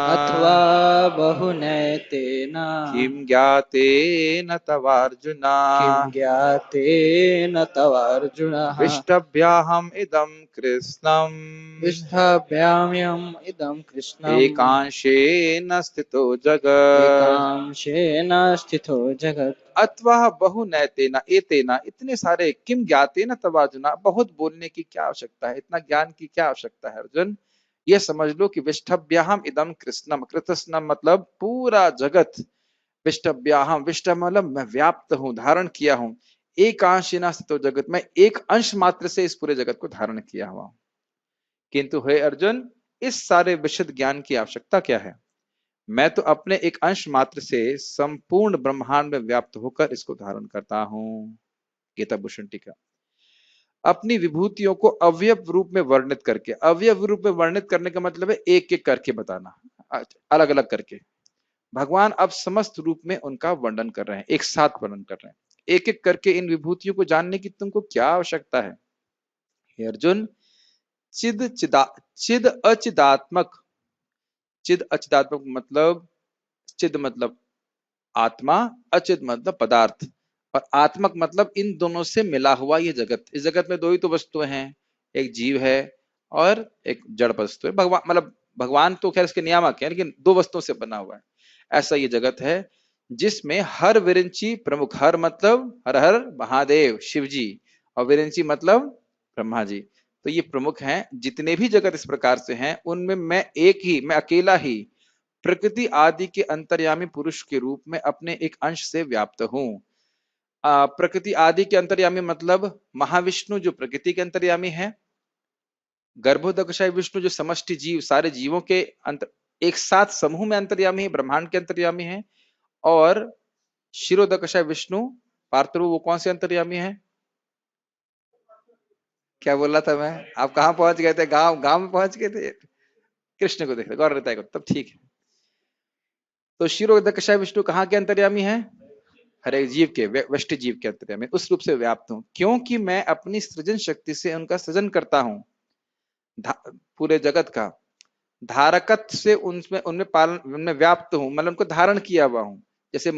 अथवा बहुनैतेन किम ज्ञातेन तवार्जुना, किं ज्ञातेन तवार्जुन विष्टभ्याहम इदं कृष्णम, विष्ठभ्याम्यहम् इदं कृष्णम् एकांशेन स्थितो जगत्, एकांशेन स्थितो जगत्। अथवा बहुनैतेन एतेन, इतने सारे, किम ज्ञातेन तवार्जुना, बहुत बोलने की क्या आवश्यकता है, इतना ज्ञान की क्या आवश्यकता है अर्जुन। ये समझ लो कि विष्टभ्याहम इदं कृष्णम, कृतस्नम मतलब पूरा जगत, विष्टभ्याहम, विष्टभ मतलब मैं व्याप्त हूं, धारण किया हूं, एकांशेन स्थितो जगत, मैं एक अंश मात्र से इस पूरे जगत को धारण किया हुआ हूं। किंतु हे अर्जुन, इस सारे विशद ज्ञान की आवश्यकता क्या है, मैं तो अपने एक अंश मात्र से संपूर्ण ब्रह्मांड में व्याप्त होकर इसको धारण करता हूं। गीता भूषण टीका। अपनी विभूतियों को अवयव रूप में वर्णित करके, अवयव रूप में वर्णित करने का मतलब है एक एक करके बताना, अलग अलग करके। भगवान अब समस्त रूप में उनका वर्णन कर रहे हैं, एक साथ वर्णन कर रहे हैं। एक एक करके इन विभूतियों को जानने की तुमको क्या आवश्यकता है? हे अर्जुन, चिद अचिदात्मक, चिद अचिदात्मक मतलब, चिद मतलब आत्मा, अचिद मतलब पदार्थ, और आत्मक मतलब इन दोनों से मिला हुआ ये जगत। इस जगत में दो ही तो वस्तुएं हैं, एक जीव है और एक जड़ वस्तु है। भगवान मतलब भगवान तो खैर इसके नियामक है, लेकिन दो वस्तुओं से बना हुआ है। ऐसा ये जगत है जिसमें हर विरिंची प्रमुख, हर मतलब हर हर महादेव शिव जी, और विरिंची मतलब ब्रह्मा जी, तो ये प्रमुख हैं। जितने भी जगत इस प्रकार से हैं उनमें मैं एक ही, मैं अकेला ही प्रकृति आदि के अंतर्यामी पुरुष के रूप में अपने एक अंश से व्याप्त हूं। प्रकृति आदि के अंतर्यामी मतलब महाविष्णु जो प्रकृति के अंतर्यामी है, गर्भोदकशाई विष्णु जो समष्टि जीव सारे जीवों के एक साथ समूह में अंतर्यामी है, ब्रह्मांड के अंतर्यामी है, और शिरोदकशाई विष्णु पार्थरू वो कौन से अंतर्यामी है? क्या बोला था मैं? आप कहां पहुंच गए थे? गांव गांव में पहुंच गए थे, कृष्ण को देख रहे, गौर रहता है, तब ठीक है। तो शिरोदकशाई विष्णु कहाँ के अंतर्यामी है? हर एक जीव के, व्यष्टि जीव के अंतर्यामी, उस रूप से व्याप्त हूं, क्योंकि मैं अपनी सृजन शक्ति से उनका सृजन करता हूं, पूरे जगत का। धारकत्व से उनमें उनमें पालन, उनमें व्याप्त हूं, मतलब उनको धारण किया हुआ हूं। जैसे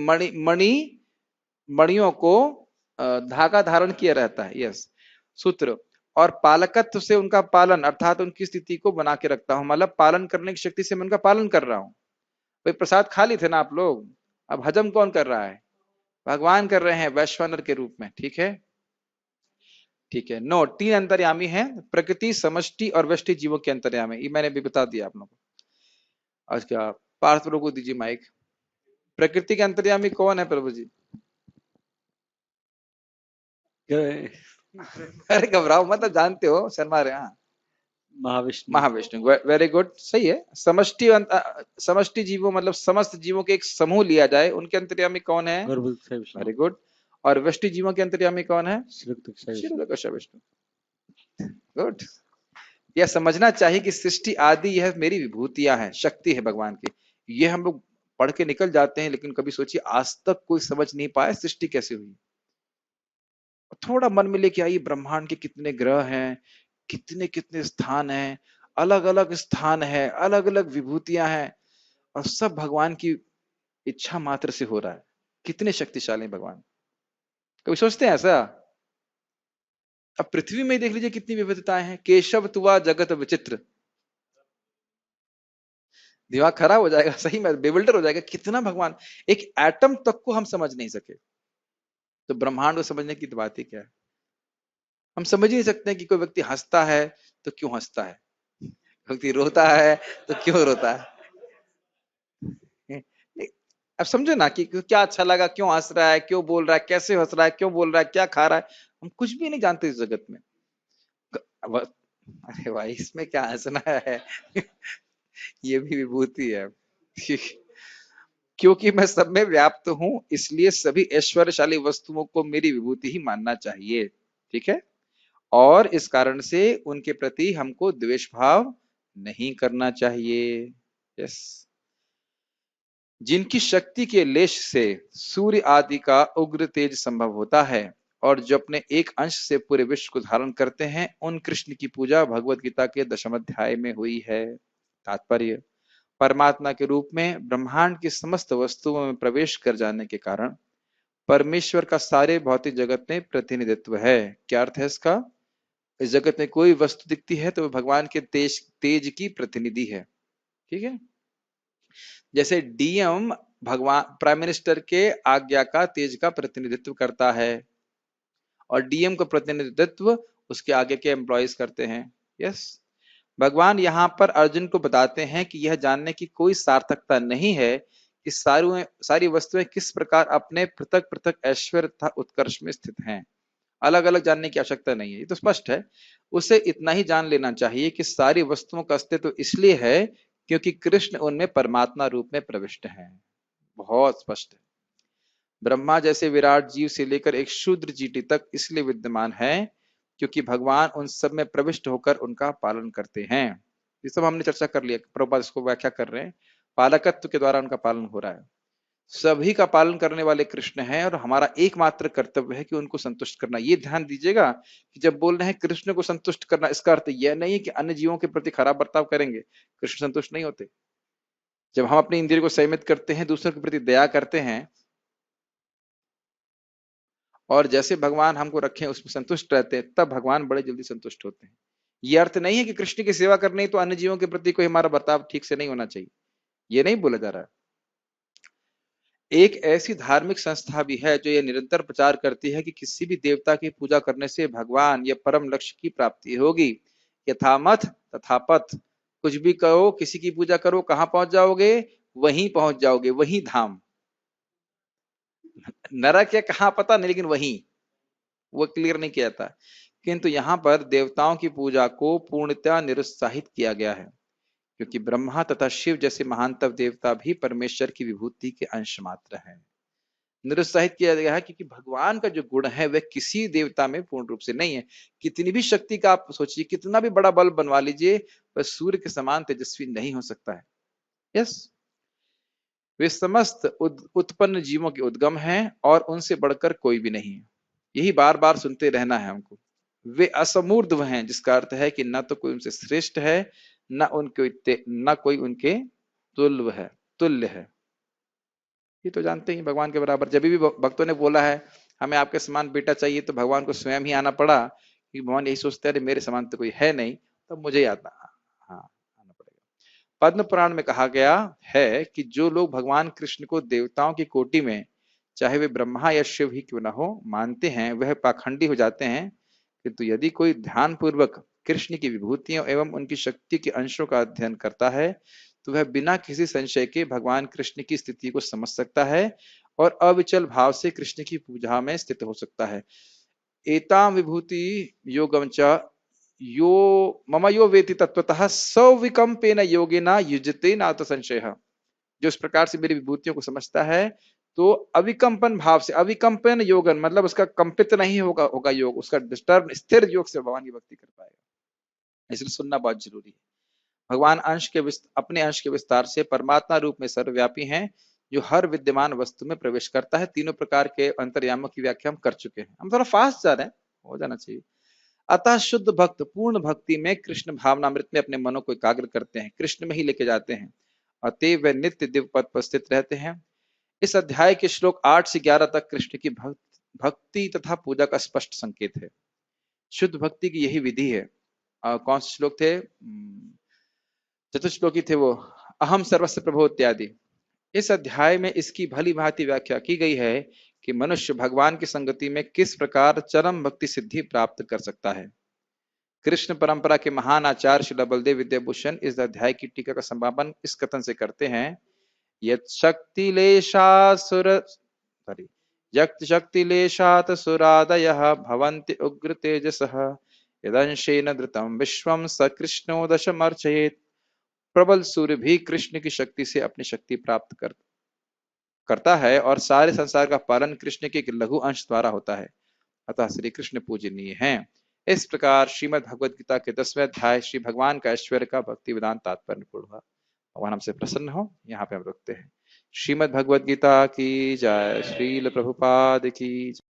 मणियों को धागा धारण किया रहता है, यस, सूत्र। और पालकत्व से उनका पालन, अर्थात उनकी स्थिति को बना के रखता हूं, मतलब पालन करने की शक्ति से मैं उनका पालन कर रहा हूं। भाई प्रसाद खा ली थे ना आप लोग, अब हजम कौन कर रहा है? भगवान कर रहे हैं वैश्वानर के रूप में, ठीक है? ठीक है। नो, 3 अंतर्यामी हैं, प्रकृति, समष्टि और व्यष्टि जीवों के अंतर्यामी, ये मैंने भी बता दिया आप लोगों को। आज क्या पार्थ प्रभु को दीजिए माइक। प्रकृति के अंतर्यामी कौन है प्रभु जी? अरे घबराओ मतलब जानते हो, शर्मा रहे। हाँ, महाविष्णु। महाविष्णु, वेरी गुड, सही है। समष्टि जीवों मतलब समस्त जीवों के एक समूह लिया जाए, उनके अंतर्यामी कौन है? गर्भोदकशाई विष्णु। Very good. और व्यष्टि जीवों के अंतर्यामी कौन है? शिरोदकशाई विष्णु। शिरोदकशाई विष्णु। गुड। यह समझना चाहिए कि सृष्टि आदि यह मेरी विभूतियां हैं, शक्ति है भगवान की। ये हम लोग पढ़ के निकल जाते हैं, लेकिन कभी सोचिए आज तक कोई समझ नहीं पाया सृष्टि कैसे हुई। थोड़ा मन में लेके आइए, ब्रह्मांड के कितने ग्रह हैं, कितने कितने स्थान हैं, अलग अलग स्थान है, अलग अलग विभूतियां हैं, और सब भगवान की इच्छा मात्र से हो रहा है। कितने शक्तिशाली भगवान। कभी सोचते हैं ऐसा? अब पृथ्वी में देख लीजिए कितनी विविधताएं हैं। केशव तुआ जगत विचित्र, दिमाग खराब हो जाएगा, सही में बेविल्डर हो जाएगा। कितना भगवान, एक एटम तक को हम समझ नहीं सके, तो ब्रह्मांड को समझने की तो बात ही क्या है। हम समझ ही नहीं सकते कि कोई व्यक्ति हंसता है तो क्यों हंसता है, व्यक्ति रोता है तो क्यों रोता है। अब समझो ना कि क्या अच्छा लगा, क्यों हंस रहा है, क्यों बोल रहा है, कैसे हंस रहा है, क्यों बोल रहा है, क्या खा रहा है, हम कुछ भी नहीं जानते इस जगत में। अरे भाई इसमें क्या हंसना है? ये भी विभूति है। क्योंकि मैं सब में व्याप्त हूं, इसलिए सभी ऐश्वर्यशाली वस्तुओं को मेरी विभूति ही मानना चाहिए, ठीक है? और इस कारण से उनके प्रति हमको द्वेष भाव नहीं करना चाहिए। यस। जिनकी शक्ति के लेश से सूर्य आदि का उग्र तेज संभव होता है, और जो अपने एक अंश से पूरे विश्व को धारण करते हैं, उन कृष्ण की पूजा भगवत गीता के 10वें अध्याय में हुई है। तात्पर्य, परमात्मा के रूप में ब्रह्मांड की समस्त वस्तुओं में प्रवेश कर जाने के कारण परमेश्वर का सारे भौतिक जगत में प्रतिनिधित्व है। क्या अर्थ है इसका? इस जगत में कोई वस्तु दिखती है तो भगवान के तेज की प्रतिनिधि है, ठीक है? जैसे डीएम भगवान प्राइम मिनिस्टर के आज्ञा का तेज का प्रतिनिधित्व करता है, और डीएम का प्रतिनिधित्व उसके आगे के एम्प्लॉयज करते हैं। यस। भगवान यहाँ पर अर्जुन को बताते हैं कि यह जानने की कोई सार्थकता नहीं है कि सारी वस्तुएं किस प्रकार अपने पृथक पृथक ऐश्वर्य तथा उत्कर्ष में स्थित हैं। अलग अलग जानने की आवश्यकता नहीं है, ये तो स्पष्ट है। उसे इतना ही जान लेना चाहिए कि सारी वस्तुओं का अस्तित्व इसलिए है क्योंकि कृष्ण उनमें परमात्मा रूप में प्रविष्ट हैं। बहुत स्पष्ट है। ब्रह्मा जैसे विराट जीव से लेकर एक शूद्र जीटी तक इसलिए विद्यमान है क्योंकि भगवान उन सब में प्रविष्ट होकर उनका पालन करते हैं। ये सब हमने चर्चा कर लिया, प्रभुपाद इसको व्याख्या कर रहे हैं, पालकत्व के द्वारा उनका पालन हो रहा है। सभी का पालन करने वाले कृष्ण हैं और हमारा एकमात्र कर्तव्य है कि उनको संतुष्ट करना। ये ध्यान दीजिएगा कि जब बोल रहे हैं कृष्ण को संतुष्ट करना, इसका अर्थ यह नहीं है कि अन्य जीवों के प्रति खराब बर्ताव करेंगे, कृष्ण संतुष्ट नहीं होते। जब हम अपनी इंद्रिय को संयमित करते हैं, दूसरों के प्रति दया करते हैं और जैसे भगवान हमको रखें उसमें संतुष्ट रहते हैं, तब भगवान बड़े जल्दी संतुष्ट होते हैं। यह अर्थ नहीं है कि कृष्ण की सेवा करनी तो अन्य जीवों के प्रति कोई हमारा बर्ताव ठीक से नहीं होना चाहिए, ये नहीं बोला जा रहा है। एक ऐसी धार्मिक संस्था भी है जो यह निरंतर प्रचार करती है कि किसी भी देवता की पूजा करने से भगवान या परम लक्ष्य की प्राप्ति होगी। यथामथ तथापथ, कुछ भी करो, किसी की पूजा करो, कहां पहुंच जाओगे? वहीं पहुंच जाओगे, वही धाम। नरक या कहां पता नहीं, लेकिन वहीं, वो क्लियर नहीं किया था। किंतु यहाँ पर देवताओं की पूजा को पूर्णतः निरुत्साहित किया गया है, क्योंकि ब्रह्मा तथा शिव जैसे महानतम देवता भी परमेश्वर की विभूति के अंश मात्र हैं। निरुत्साहित किया गया है क्योंकि भगवान का जो गुण है वह किसी देवता में पूर्ण रूप से नहीं है। कितनी भी शक्ति का आप सोचिए, कितना भी बड़ा बल बनवा लीजिए, वह सूर्य के समान तेजस्वी नहीं हो सकता है। यस, वे समस्त उत्पन्न जीवों के उद्गम हैं और उनसे बढ़कर कोई भी नहीं है। यही बार बार सुनते रहना है हमको। वे असमूर्ध्व हैं, जिसका अर्थ है कि न तो कोई उनसे श्रेष्ठ है, न कोई उनके तुल्य है। ये तो जानते ही भगवान के बराबर। जब भी भक्तों ने बोला है हमें आपके समान बेटा चाहिए, तो भगवान को स्वयं ही आना पड़ा, कि भगवान यही सोचते हैं मेरे समान तो कोई है नहीं, तब मुझे ही आना पड़ेगा। पद्म पुराण में कहा गया है कि जो लोग भगवान कृष्ण को देवताओं की कोटि में, चाहे वे ब्रह्मा या शिव ही क्यों न हो, मानते हैं, वह पाखंडी हो जाते हैं। किंतु यदि कोई ध्यान पूर्वक कृष्ण की विभूतियों एवं उनकी शक्ति के अंशों का अध्ययन करता है, तो वह बिना किसी संशय के भगवान कृष्ण की स्थिति को समझ सकता है और अविचल भाव से कृष्ण की पूजा में स्थित हो सकता है। एताम विभूति योगम च यो मम यो वेति तत्वतः सविकम्पेन योगेना युजते नात संशयः। जो इस प्रकार से मेरी विभूतियों को समझता है, तो अविकंपन भाव से, अविकंपन योगन मतलब उसका कंपित नहीं होगा योग, उसका डिस्टर्ब स्थिर योग से भगवान की भक्ति कर पाएगा। इसलिए सुनना बहुत जरूरी है। भगवान अपने अंश के विस्तार से परमात्मा रूप में सर्वव्यापी हैं, जो हर विद्यमान वस्तु में प्रवेश करता है। तीनों प्रकार के अंतर्यामों की व्याख्या हम कर चुके हैं। हम थोड़ा फास्ट जा रहे हैं, हो जाना चाहिए। अतः शुद्ध भक्त पूर्ण भक्ति में कृष्ण भावनामृत में अपने मनों को एकाग्र करते हैं, कृष्ण में ही लेके जाते हैं, अतएव वे नित्य दिव्य पद पर स्थित रहते हैं। इस अध्याय के श्लोक 8 से 11 तक कृष्ण की भक्ति तथा पूजा का स्पष्ट संकेत है। शुद्ध भक्ति की यही विधि है। कौन से श्लोक थे? चतुश्लोकी थे वो, अहम सर्वस्व प्रभो इत्यादि। इस अध्याय में इसकी भली भांति व्याख्या की गई है कि मनुष्य भगवान की संगति में किस प्रकार चरम भक्ति सिद्धि प्राप्त कर सकता है। कृष्ण परंपरा के महान आचार्य श्री बलदेव विद्याभूषण इस अध्याय की टीका का समापन इस कथन से करते हैं, शक्तिलेशात सुरादयः भवन्ति उग्र तेजसः यदंशेन धृतं विश्वं स कृष्णो दशमर्चयेत्। प्रबल सूर्य भी कृष्ण की शक्ति से अपनी शक्ति प्राप्त करता है और सारे संसार का पालन कृष्ण के एक लघु अंश द्वारा होता है। अतः श्री कृष्ण पूजनीय हैं। इस प्रकार श्रीमद् भगवद गीता के 10वें अध्याय श्री भगवान का ऐश्वर्य का भक्ति वेदांत तात्पर्य पूर्ण हुआ। भगवान हमसे प्रसन्न हो। यहाँ पे हम रुकते हैं। श्रीमद् भगवद गीता की जय। श्रील प्रभुपाद की जय।